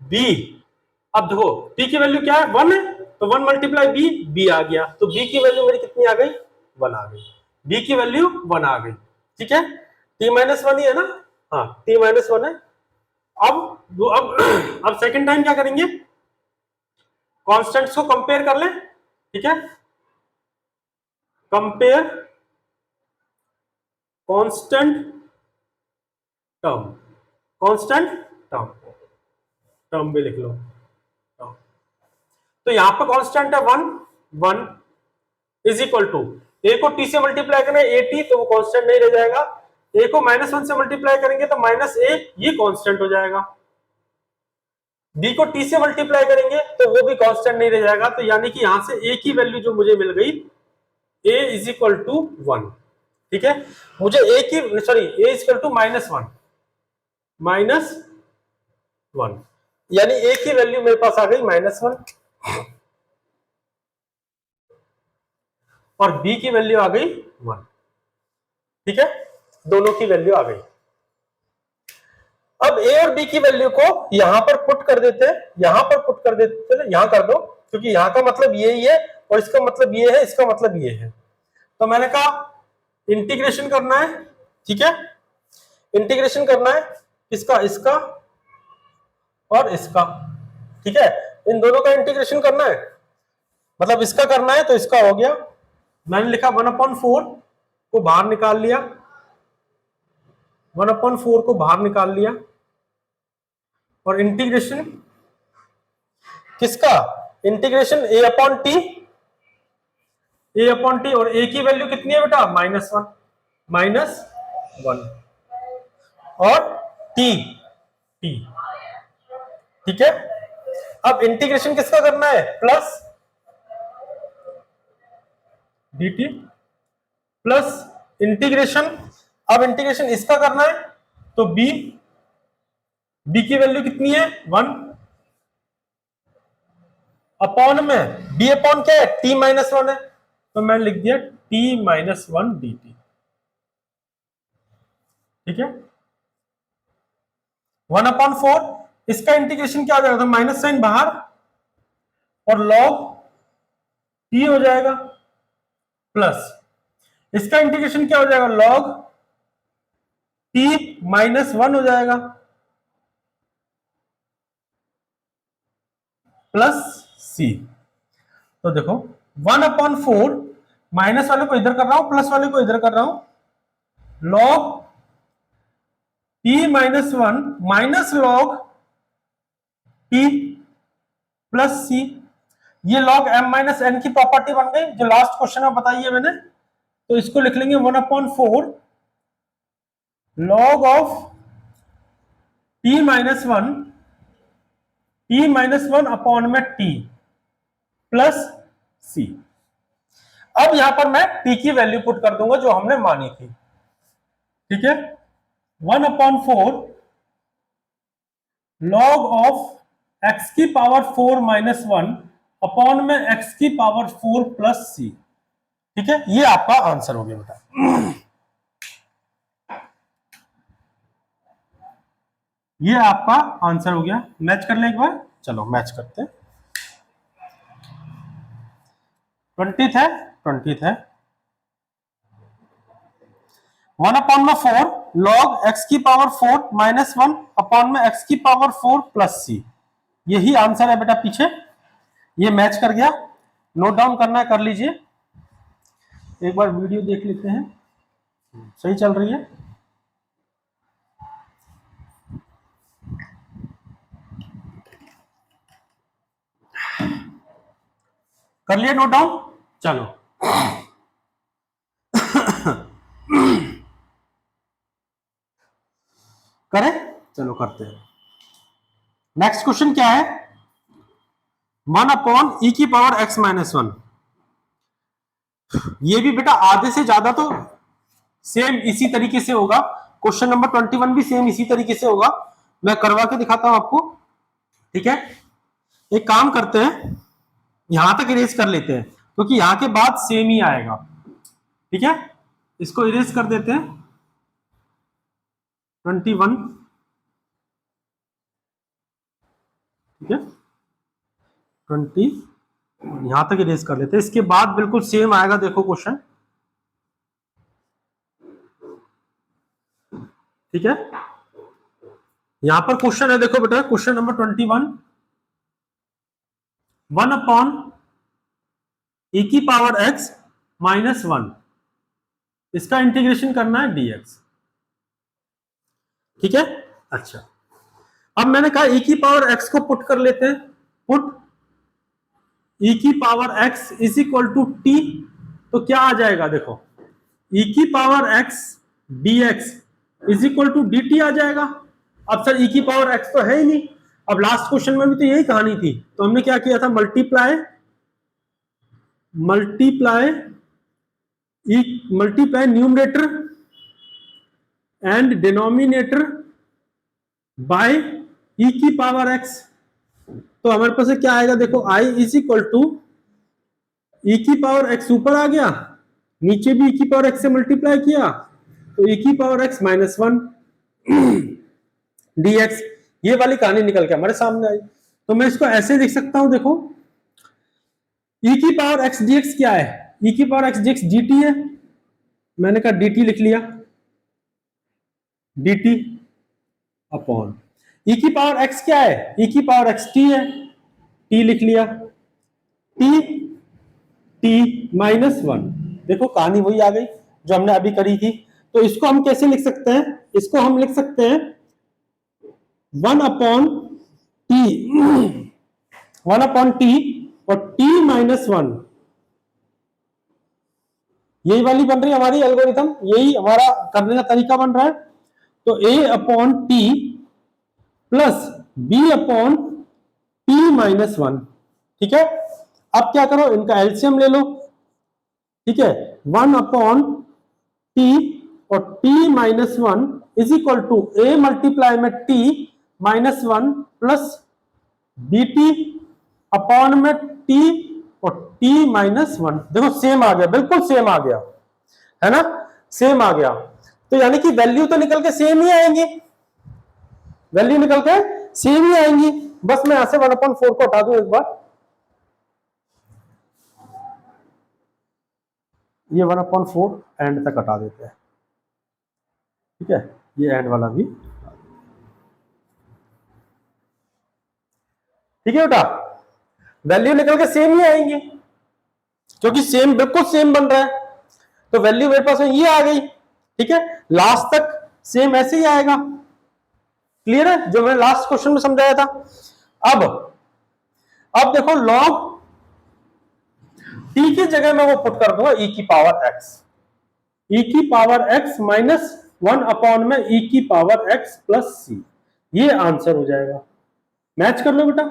बी, अब देखो टी की वैल्यू क्या है, 1 है, तो 1 मल्टीप्लाई बी, बी आ गया, तो बी की वैल्यू मेरी कितनी आ गई, 1 आ गई, बी की वैल्यू 1 आ गई, ठीक है। टी माइनस वन ही है ना, हाँ टी माइनस वन है। अब सेकेंड टाइम क्या करेंगे, कॉन्स्टेंट्स को कंपेयर कर लें, ठीक है, compare constant term, constant term, term भी लिख लो टर्म। तो यहां पर कांस्टेंट है 1 1 इज इक्वल टू, ए को टी से मल्टीप्लाई करें ए टी, तो वो कांस्टेंट नहीं रह जाएगा, ए को माइनस वन से मल्टीप्लाई करेंगे तो माइनस ए, ये कांस्टेंट हो जाएगा, बी को टी से मल्टीप्लाई करेंगे तो वो भी कांस्टेंट नहीं रह जाएगा। तो यानी कि यहां से ए की वैल्यू जो मुझे मिल गई, a is equal to one, ठीक है। मुझे ए की, sorry, a is equal to minus one, यानी ए की वैल्यू मेरे पास आ गई माइनस वन, और बी की वैल्यू आ गई वन, ठीक है, दोनों की वैल्यू आ गई। अब ए और बी की वैल्यू को यहां पर पुट कर देते हैं, यहां पर पुट कर देते हैं, यहां कर दो, क्योंकि यहां का मतलब ये ही है और इसका मतलब ये है, इसका मतलब ये है। तो मैंने कहा इंटीग्रेशन करना है, ठीक है, इंटीग्रेशन करना है इसका, इसका और इसका, ठीक है, इन दोनों का इंटीग्रेशन करना है, मतलब इसका करना है तो इसका हो गया, मैंने लिखा 1/4 को बाहर निकाल लिया, 1/4 को बाहर निकाल लिया, और इंटीग्रेशन किसका, इंटीग्रेशन ए अपॉन टी, और ए की वैल्यू कितनी है बेटा, माइनस वन, और टी, ठीक है। अब इंटीग्रेशन किसका करना है, प्लस dt प्लस इंटीग्रेशन, अब इंटीग्रेशन इसका करना है तो b की वैल्यू कितनी है 1 अपॉन में b अपॉन क्या है t माइनस 1 है, तो मैंने लिख दिया t माइनस 1 dt। ठीक है, 1/4, इसका इंटीग्रेशन क्या हो जाएगा, तो माइनस साइन बाहर और log t हो जाएगा, प्लस इसका इंटीग्रेशन क्या हो जाएगा log t माइनस 1 हो जाएगा, प्लस c। तो देखो 1/4, माइनस वाले को इधर कर रहा हूं, प्लस वाले को इधर कर रहा हूं, log t minus 1 minus log t plus c। ये log m माइनस n की प्रॉपर्टी बन गई जो लास्ट क्वेश्चन में बताई है मैंने, तो इसको लिख लेंगे 1/4 log of t minus 1 upon में t प्लस c। अब यहां पर मैं t की वैल्यू पुट कर दूंगा जो हमने मानी थी। ठीक है, 1/4 log ऑफ x की पावर 4 माइनस 1 अपॉन में x की पावर 4 प्लस c। ठीक है, ये आपका आंसर हो गया बेटा। ये आपका आंसर हो गया। मैच कर ले एक बार, चलो मैच करते हैं। 20th है 20th है 1/4 log x की पावर 4 माइनस 1 अपॉन में x की पावर 4 प्लस c। यही आंसर है बेटा पीछे, ये मैच कर गया। नोट डाउन करना है कर लीजिए, एक बार वीडियो देख लेते हैं, सही चल रही है। कर लिया नोट डाउन, चलो करें, चलो करते हैं। नेक्स्ट क्वेश्चन क्या है, 1/e की पावर x माइनस 1। ये भी बेटा आधे से ज्यादा तो सेम इसी तरीके से होगा, क्वेश्चन नंबर 21 भी सेम इसी तरीके से होगा। मैं करवा के दिखाता हूं आपको। ठीक है, एक काम करते हैं, यहां तक इरेज कर लेते हैं क्योंकि यहां के बाद सेम ही आएगा। ठीक है, इसको इरेज कर देते हैं 21। ठीक है, 20 यहां तक इरेज कर लेते हैं, इसके बाद बिल्कुल सेम आएगा। देखो क्वेश्चन, ठीक है, यहां पर क्वेश्चन है, देखो बेटा क्वेश्चन नंबर 21, 1/e की पावर x माइनस 1, इसका इंटीग्रेशन करना है dx। ठीक है, अच्छा अब मैंने कहा e की पावर x को पुट कर लेते हैं, पुट e की power x is equal to t, तो क्या आ जाएगा देखो, e की power x dx is equal to dt आ जाएगा। अब सर e की पावर x तो है ही नहीं, अब लास्ट क्वेश्चन में भी तो यही कहानी थी, तो हमने क्या किया था, multiply numerator and denominator by e की पावर x। तो हमारे पास क्या आएगा देखो, i is equal to e की पावर x ऊपर आ गया, नीचे भी e की पावर x से मल्टीप्लाई किया तो e की पावर x माइनस 1 dx। ये वाली कहानी निकल के हमारे सामने आई, तो मैं इसको ऐसे लिख सकता हूं, देखो e की पावर x dx क्या है, e की पावर x dx dt है, मैंने कहा dt लिख लिया, dt अपॉन e की पावर x क्या है, e की पावर x t है, t लिख लिया, t माइनस 1। देखो कहानी वही आ गई जो हमने अभी करी थी। तो इसको हम कैसे लिख सकते हैं, इसको हम लिख सकते हैं 1/t और t माइनस 1, यही वाली बन रही है हमारी एल्गोरिथम, यही हमारा करने का तरीका बन रहा है। तो a/t प्लस b/t माइनस 1। ठीक है, अब क्या करो, इनका एलसीएम ले लो। ठीक है, 1/t t और t minus one is equal to a multiply में t minus one plus dt upon में t और t माइनस वन। देखो सेम आ गया, बिल्कुल सेम आ गया, है ना, सेम आ गया। तो यानी कि वैल्यू तो निकल के सेम ही आएंगी, वैल्यू निकल के सेम ही आएंगी। बस मैं यहां से 1/4 को हटा दूं एक बार, ये 1/4 एंड तक हटा देते हैं, ठीक है, ये एंड वाला भी, ठीक है बेटा, वैल्यू निकल के सेम ही आएंगी क्योंकि सेम, बिल्कुल सेम बन रहा है। तो वैल्यू मेरे पास ये आ गई, ठीक है, लास्ट तक सेम ऐसे ही आएगा। क्लियर है, जो मैंने लास्ट क्वेश्चन में समझाया था। अब देखो लॉग t की जगह मैं वो पुट कर दूंगा e की पावर x, e की पावर x माइनस 1 अपॉन में e की पावर x प्लस c, ये आंसर हो जाएगा। मैच कर लो बेटा,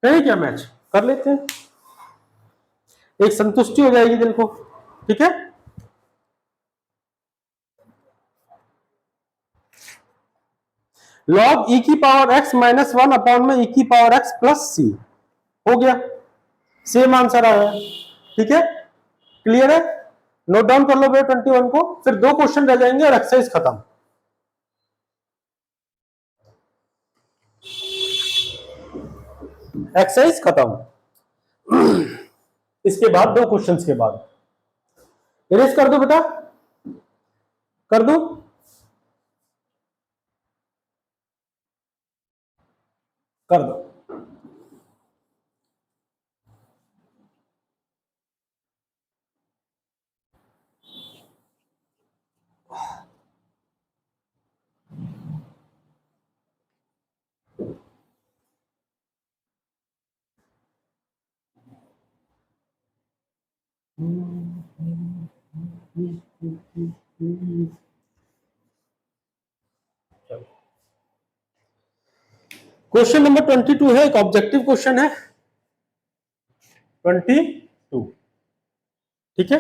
करें क्या, मैच कर लेते हैं, एक संतुष्टि हो जाएगी दिल को, ठीक है। लॉग e की पावर x माइनस 1 अपॉन में e की पावर x प्लस c हो गया, सेम आंसर आया, ठीक है, क्लियर है। नोट डाउन कर लो बेटा 21 को, फिर 2 क्वेश्चन रह जाएंगे और एक्सरसाइज खत्म। एक्सरसाइज खत्म, इसके बाद 2 क्वेश्चंस के बाद इरेज कर दो बेटा, कर दो, कर दो। क्वेश्चन नंबर 22 है, एक ऑब्जेक्टिव क्वेश्चन है 22, ठीक है।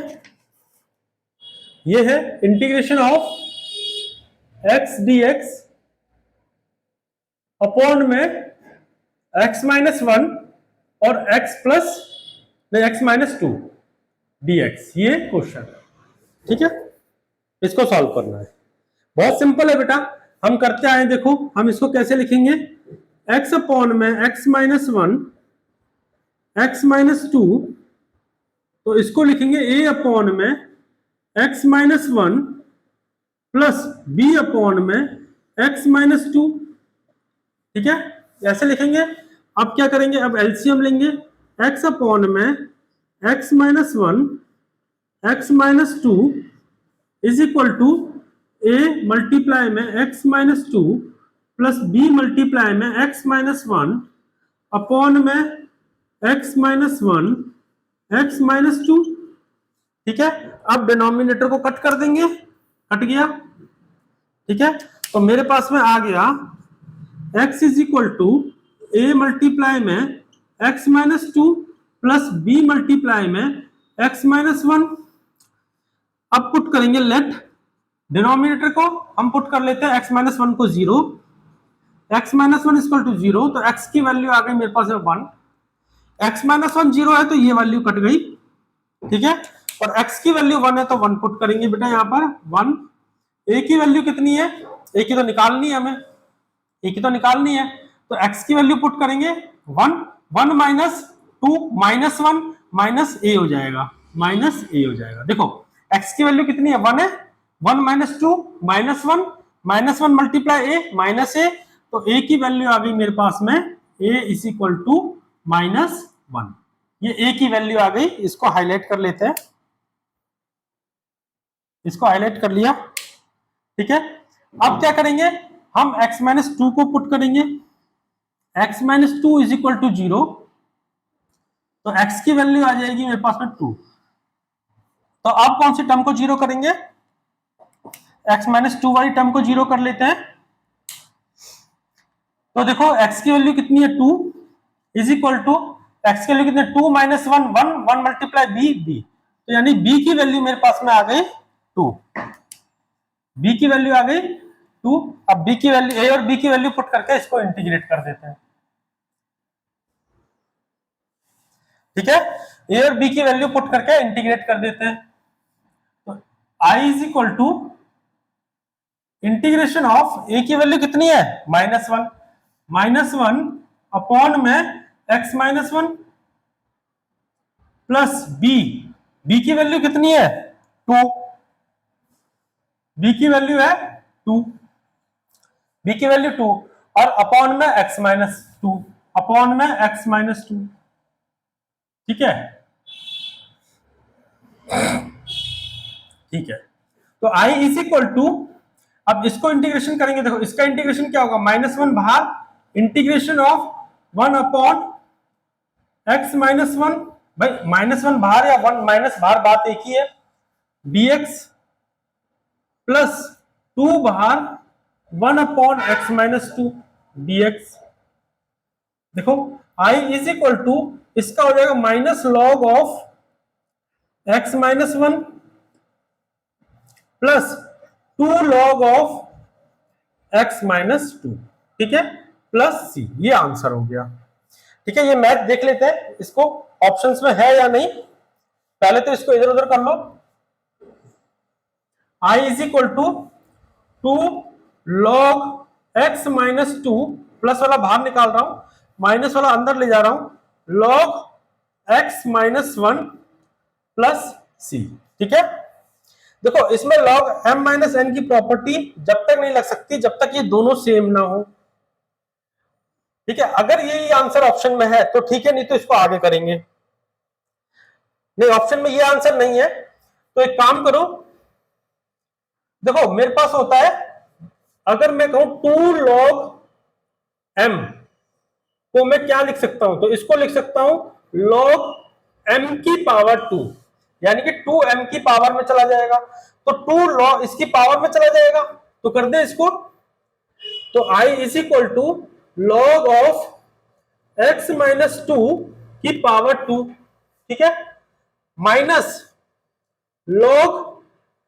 ये है integration of x dx upon में x माइनस 1 और x प्लस नहीं x माइनस 2 dx, ये क्वेश्चन है, ठीक है। इसको सॉल्व करना है, बहुत सिंपल है बेटा, हम करते आए। देखो हम इसको कैसे लिखेंगे, x अपॉन में x माइनस 1 x माइनस 2, तो इसको लिखेंगे a अपॉन में x minus 1 plus b upon में x माइनस 2, ठीक है, ऐसे लिखेंगे। अब क्या करेंगे, अब एलसीएम लेंगे, x अपॉन में x minus 1 x minus 2 is equal to a multiply में x minus 2 plus b multiply में x माइनस 1 अपॉन में x माइनस 1 x माइनस 2, ठीक है। अब डिनोमिनेटर को कट कर देंगे, कट गया, ठीक है। तो मेरे पास में आ गया x is equal to a multiply में x minus 2 plus b multiply में x माइनस 1। अब पुट करेंगे, लेट डिनोमिनेटर को हम पुट कर लेते हैं x माइनस 1 को 0, x माइनस 1 इक्वल टू 0, तो x की वैल्यू आ गई मेरे पास है 1, x माइनस 1 0 है तो ये वैल्यू कट गई, ठीक है, और x की वैल्यू 1 है तो 1 पुट करेंगे बेटा यहाँ पर 1। a की वैल्यू कितनी है, a की तो निकालनी है हमें, a की तो निकालनी है, तो x की वैल्यू पुट करेंगे 1, 1 माइनस 2 माइनस 1 माइनस a हो जाएगा, माइनस a हो जाएगा। देखो x की वैल्यू कितनी है, 1 है, 1 minus 2 minus 1 multiply a minus a, तो a की वैल्यू आ गई मेरे पास में a is equal to minus 1, ये a की वैल्यू आ गई। इसको हाईलाइट कर लेते हैं, इसको हाईलाइट कर लिया, ठीक है। अब क्या करेंगे, हम x माइनस 2 को पुट करेंगे, x minus 2 is equal to 0, तो x की वैल्यू आ जाएगी मेरे पास में 2। तो अब कौन सी टर्म को 0 करेंगे, x माइनस 2 वाली टर्म को 0 कर लेते हैं। तो देखो x की वैल्यू कितनी है 2 इज इक्वल टू x की वैल्यू कितनी है 2 माइनस 1 1 1 मल्टीप्लाई b b, तो यानी b की वैल्यू मेरे पास में आ गई 2, बी की वैल्यू आ गई 2। अब बी की वैल्यू, ए और बी की वैल्यू पुट करके इसको इंटीग्रेट कर देते हैं, ठीक है। ए और बी की वैल्यू पुट करके इंटीग्रेट कर देते हैं, तो I is equal to integration of a की वैल्यू कितनी है -1, -1 अपॉन में x -1 प्लस बी, बी की वैल्यू कितनी है 2, बी की वैल्यू है 2, बी की वैल्यू 2 और अपॉन में x -2, अपॉन में x -2, ठीक है, ठीक है। तो i इज इक्वल टू, अब इसको इंटीग्रेशन करेंगे, देखो इसका इंटीग्रेशन क्या होगा, -1 बाहर, इंटीग्रेशन ऑफ 1 अपॉन x -1, भाई -1 बाहर या 1 माइनस बाहर बात एक ही है, dx प्लस 2 बाहर 1 अपॉन x -2 dx। देखो i इज इक्वल टू, इसका हो जाएगा minus log of x -1 plus 2 log of x -2, ठीक है, प्लस c, ये आंसर हो गया, ठीक है। ये मैथ देख लेते हैं, इसको ऑप्शंस में है या नहीं, पहले तो इसको इधर उधर कर लो। i is equal to 2 log x -2, plus वाला बाहर निकाल रहा हूं, माइनस वाला अंदर ले जा रहा हूं, log x -1 प्लस c, ठीक है। देखो इसमें log m -n की प्रॉपर्टी जब तक नहीं लग सकती जब तक ये दोनों सेम ना हो, ठीक है। अगर यही आंसर ऑप्शन में है तो ठीक है, नहीं तो इसको आगे करेंगे। नहीं, ऑप्शन में ये आंसर नहीं है तो एक काम करो, देखो मेरे पास होता है, अगर मैं कहूं 2 log m, तो मैं क्या लिख सकता हूं, तो इसको लिख सकता हूं log m की पावर 2, यानी कि 2m की पावर में चला जाएगा, तो 2 log इसकी पावर में चला जाएगा, तो कर दे इसको, तो i is equal to log of x -2 की पावर 2, ठीक है, minus log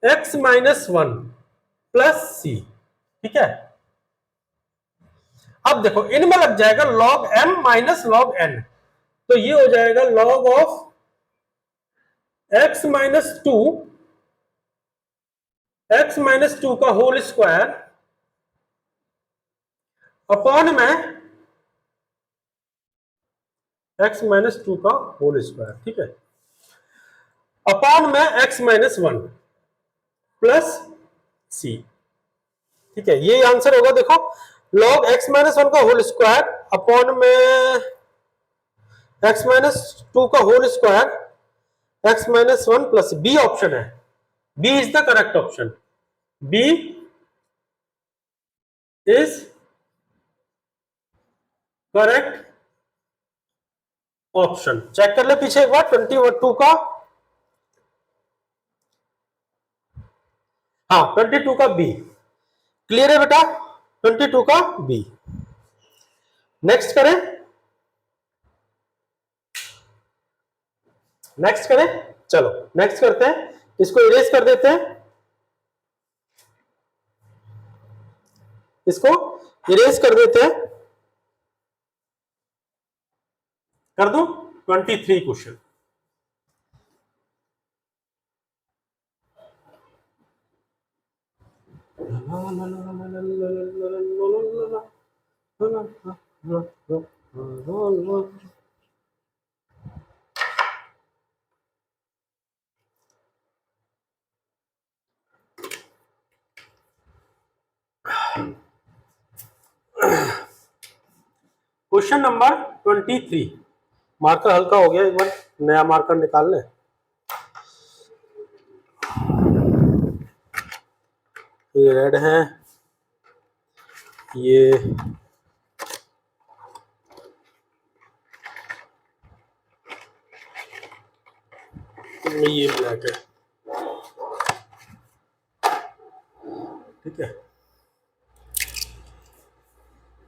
x -1 plus c, ठीक है। अब देखो इनमें लग जाएगा log m minus log n, तो ये हो जाएगा log ऑफ x -2 का होल स्क्वायर अपॉन में x -2 का होल स्क्वायर, ठीक है, अपॉन में x -1 प्लस c, ठीक है, ये आंसर होगा। देखो log x -1 का होल स्क्वायर अपॉन में x -2 का whole square, x -1 plus b option है, b is the correct option, b is correct option. Check कर ले पीछे एक बार 22 का, हाँ 22 का बी, क्लियर है बेटा, 22 का बी। नेक्स्ट करें, नेक्स्ट करें, चलो नेक्स्ट करते हैं, इसको इरेज कर देते हैं, इसको इरेज कर देते हैं, कर दूं 23 क्वेश्चन। क्वेश्चन नंबर 23, मार्कर हल्का हो गया, एक बार नया मार्कर निकाल ले। ये रेड है, ये ब्लैक है, ठीक है।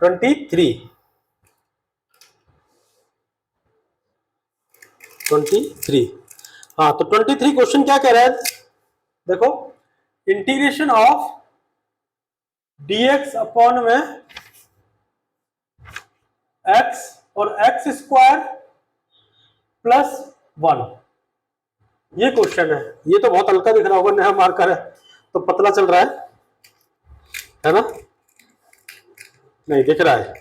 23 हाँ, तो 23 क्वेश्चन क्या कह रहा है, देखो इंटीग्रेशन ऑफ dx अपॉन में x और x स्क्वायर प्लस 1। ये क्वेश्चन है। ये तो बहुत हल्का दिख रहा होगा, नया मार्कर है तो पतला चल रहा है ना? नहीं दिख रहा है,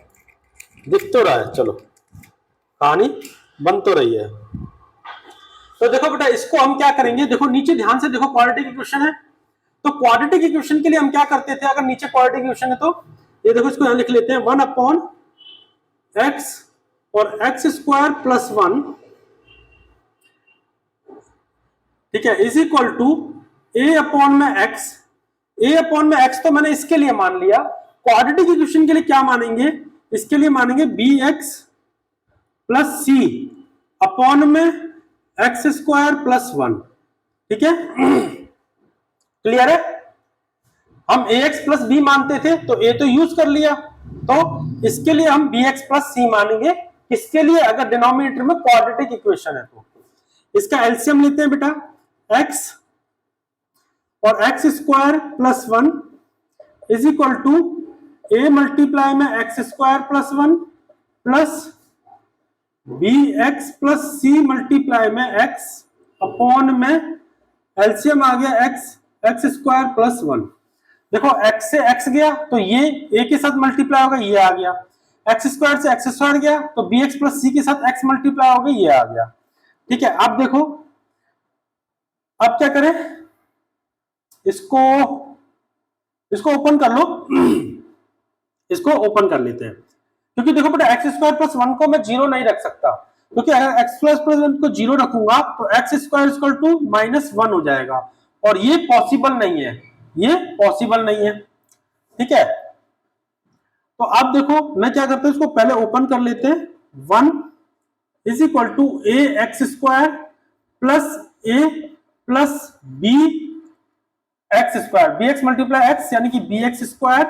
दिख तो रहा है। चलो कहानी बन तो रही है। तो देखो बेटा, इसको हम क्या करेंगे, देखो नीचे ध्यान से देखो, क्वाड्रेटिक इक्वेशन है। तो क्वाड्रेटिक इक्वेशन के लिए हम क्या करते थे, अगर नीचे क्वाड्रेटिक इक्वेशन है तो ये देखो, इसको यहां लिख लेते हैं 1 अपॉन x और x स्क्वायर प्लस 1, ठीक है, is equal to a upon में x। a अपॉन में x तो मैंने इसके लिए मान लिया। क्वाड्रेटिक इक्वेशन के लिए क्या मानेंगे, इसके लिए मानेंगे bx प्लस c अपॉन में x स्क्वायर प्लस 1। ठीक है, क्लियर है? हम ax प्लस b मानते थे तो a तो यूज कर लिया, तो इसके लिए हम bx प्लस c मानेंगे। किसके लिए, अगर डिनोमिनेटर में क्वाड्रेटिक इक्वेशन है तो। इसका एलसीएम लेते हैं बेटा, x और x square plus 1 is equal to a multiply में x square plus 1 plus bx plus c multiply में x अपॉन में एलसीएम आ गया x स्क्वायर प्लस 1। देखो x से x गया तो ये a के साथ मल्टीप्लाई होगा, ये आ गया। x स्क्वायर से x स्क्वायर गया तो bx प्लस c के साथ x मल्टीप्लाई होगा, ये आ गया। ठीक है, अब देखो, अब क्या करें, इसको ओपन कर लो। इसको ओपन कर लेते हैं, क्योंकि देखो बेटा एक्स स्क्वायर प्लस 1 को मैं जीरो नहीं रख सकता, क्योंकि अगर एक्स स्क्वायर प्लस 1 को जीरो रखूंगा तो एक्स स्क्वायर इक्वल टू -1 हो जाएगा, और ये पॉसिबल नहीं है, ये पॉसिबल नहीं है। ठीक है, तो अब देखो मैं क्या करता हूं, इसको पहले ओपन कर लेते हैं। 1 is equal to a x square plus a plus b x square, b x multiply x यानी कि b x square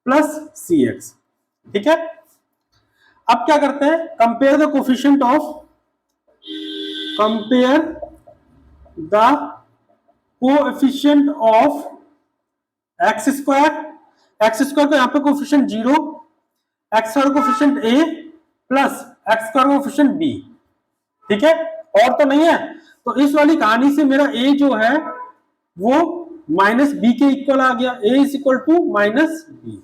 plus c x. ठीक है, अब क्या करते हैं, compare the coefficient of, compare the coefficient of x square को यहां पे coefficient 0, x square coefficient a plus x square coefficient b. ठीक है, और तो नहीं है, तो इस वाली कहानी से मेरा ए जो है वो माइनस बी के इक्वल आ गया, a is equal to minus b.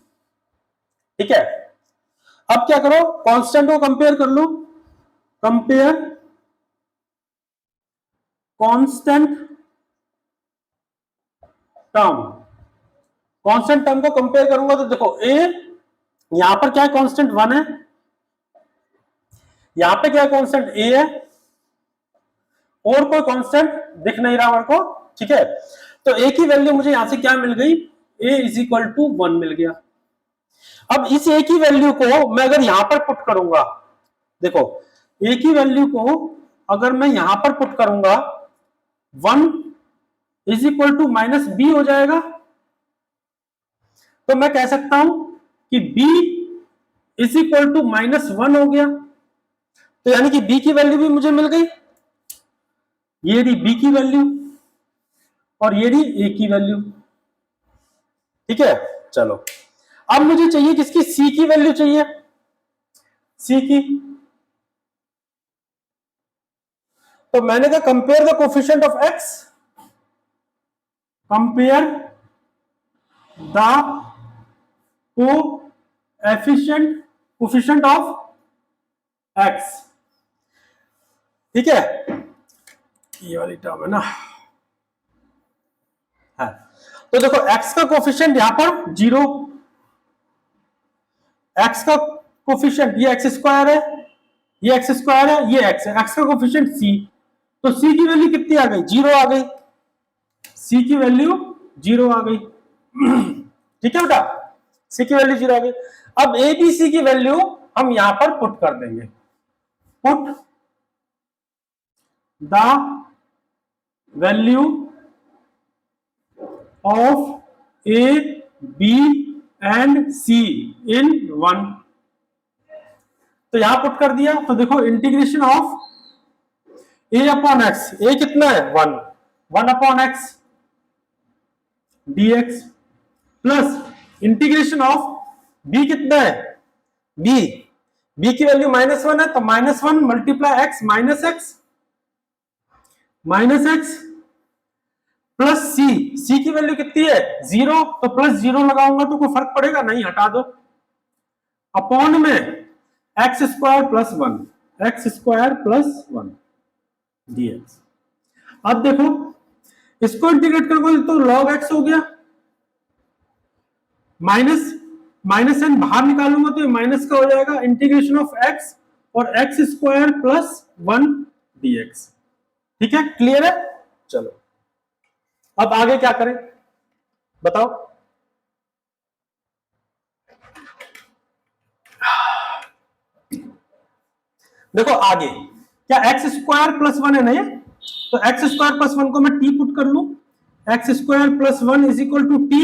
ठीक है, अब क्या करो, कांस्टेंट को कंपेयर कर लो, compare constant term, constant term को कंपेयर करूंगा तो देखो ए यहां पर क्या है, कांस्टेंट 1 है, यहां पे क्या है, कांस्टेंट ए है, और कोई कांस्टेंट दिख नहीं रहा मेरे को। ठीक है, तो ए की वैल्यू मुझे यहां से क्या मिल गई, ए इज इक्वल टू 1 मिल गया। अब इस ए की वैल्यू को मैं अगर यहां पर पुट करूंगा, देखो ए की वैल्यू को अगर मैं यहां पर पुट करूंगा 1 is equal to minus b हो जाएगा, तो मैं कह सकता हूं कि b इज इक्वल टू -1 हो गया, तो यानी कि b की वैल्यू भी मुझे मिल गई, ये रही b की वैल्यू और ये रही a की वैल्यू। ठीक है, चलो अब मुझे चाहिए किसकी, c की वैल्यू चाहिए, c की। तो मैंने कहा compare the coefficient of x, compare the coefficient of x। ठीक है, ये वाली टर्म है ना, है। तो देखो x का कोफिशिएंट यहां पर 0, x का कोफिशिएंट ये x स्क्वायर है, ये x स्क्वायर है, ये x है, x का कोफिशिएंट c, तो c की वैल्यू कितनी आ गई, 0 आ गई, c की वैल्यू 0 आ गई। ठीक है बेटा, c की वैल्यू 0 आ गई। अब a b c की वैल्यू हम यहां पर पुट कर देंगे, put the value of a b and c इन 1, तो यहां पुट कर दिया। तो देखो integration of a upon x, a कितना है 1 upon x, dx plus integration of b कितना है, b की वैल्यू -1 है तो -1 multiply x minus x plus c की वैल्यू कितनी है 0, तो +0 लगाऊंगा तो कोई फर्क पड़ेगा नहीं, हटा दो, अपॉन में x² + 1 dx। अब देखो इसको इंटीग्रेट करोगे तो log x हो गया, माइनस n बाहर निकालूंगा तो ये माइनस का हो जाएगा, इंटीग्रेशन ऑफ x और x² + 1 dx। ठीक है, क्लियर है? चलो अब आगे क्या करें बताओ। देखो आगे क्या x² + 1 है नहीं, तो x² + 1 को मैं t पुट कर लूं, x² + 1 = t,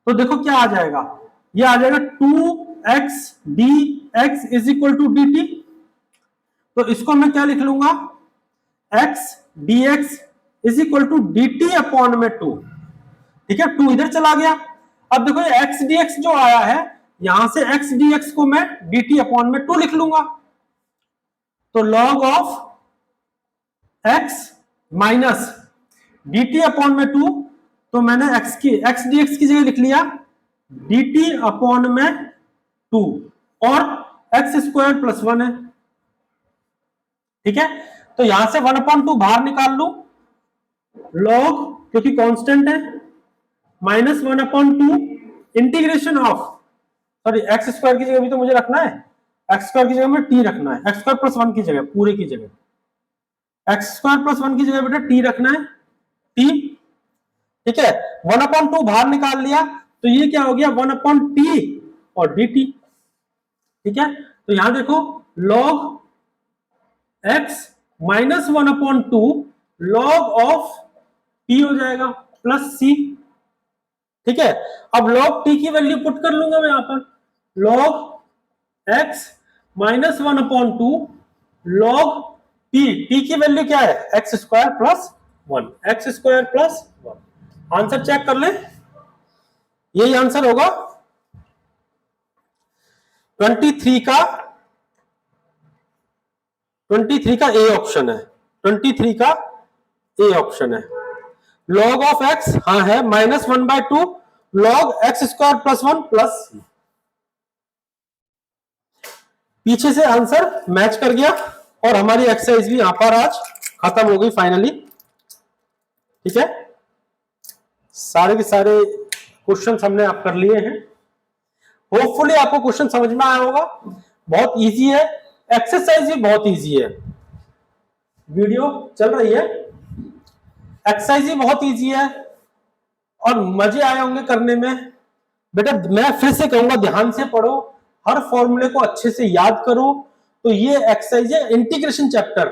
तो देखो क्या आ जाएगा, ये आ जाएगा 2x dx = dt। तो इसको मैं क्या लिख लूंगा, x dx = dt अपॉन में 2। ठीक है, 2 इधर चला गया। अब देखो ये x dx जो आया है, यहां से x dx को मैं dt अपॉन में 2 लिख लूंगा, तो log of x minus dt upon में 2, तो मैंने x dx की जगह लिख लिया dt अपॉन में 2 और x² + 1 है। ठीक है, तो यहां से 1/2 बाहर निकाल लू, log क्योंकि कांस्टेंट है -1/2 इंटीग्रेशन ऑफ, सॉरी x² की जगह भी तो मुझे रखना है, x² की जगह में t रखना है, x² + 1 की जगह, पूरे की जगह x² + 1 की जगह बेटा t रखना है, t। ठीक है, 1/2 बाहर निकाल लिया तो ये क्या हो गया 1/t और dt। ठीक है, तो यहां देखो log x -1/2 log of t हो जाएगा प्लस c। ठीक है, अब log t की वैल्यू पुट कर लूंगा मैं यहां पर, log x -1/2 log t की वैल्यू क्या है x² + 1, x² + 1। आंसर चेक कर ले, यही आंसर होगा 23 का ए ऑप्शन है, 23 का ए ऑप्शन है। log ऑफ x हाँ है -1/2 log x² + 1 प्लस c। पीछे से आंसर मैच कर गया और हमारी एक्सरसाइज भी यहां पर आज खत्म हो गई फाइनली। ठीक है, सारे के सारे क्वेश्चन हमने आप कर लिए हैं। होपफुली आपको क्वेश्चन समझ में आया होगा, बहुत इजी है, एक्सरसाइज भी बहुत इजी है। वीडियो चल रही है, एक्सरसाइज भी बहुत इजी है और मजे आए होंगे करने में। बेटा मैं फिर से कहूंगा ध्यान से पढ़ो, हर फॉर्मूले को अच्छे से याद करो। तो ये एक्सरसाइज है इंटीग्रेशन चैप्टर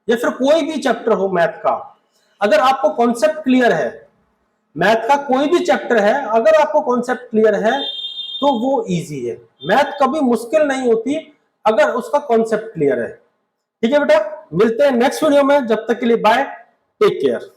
या फिर कोई भी चैप्टर हो मैथ का, अगर आपको कॉन्सेप्ट क्लियर है, मैथ का कोई भी चैप्टर है अगर आपको कॉन्सेप्ट क्लियर है तो वो इजी है। मैथ कभी मुश्किल नहीं होती अगर उसका कॉन्सेप्ट क्लियर है। ठीक है बेटा, मिलते हैं नेक्स्ट वीडियो में, जब तक के लिए बाय, टेक केयर।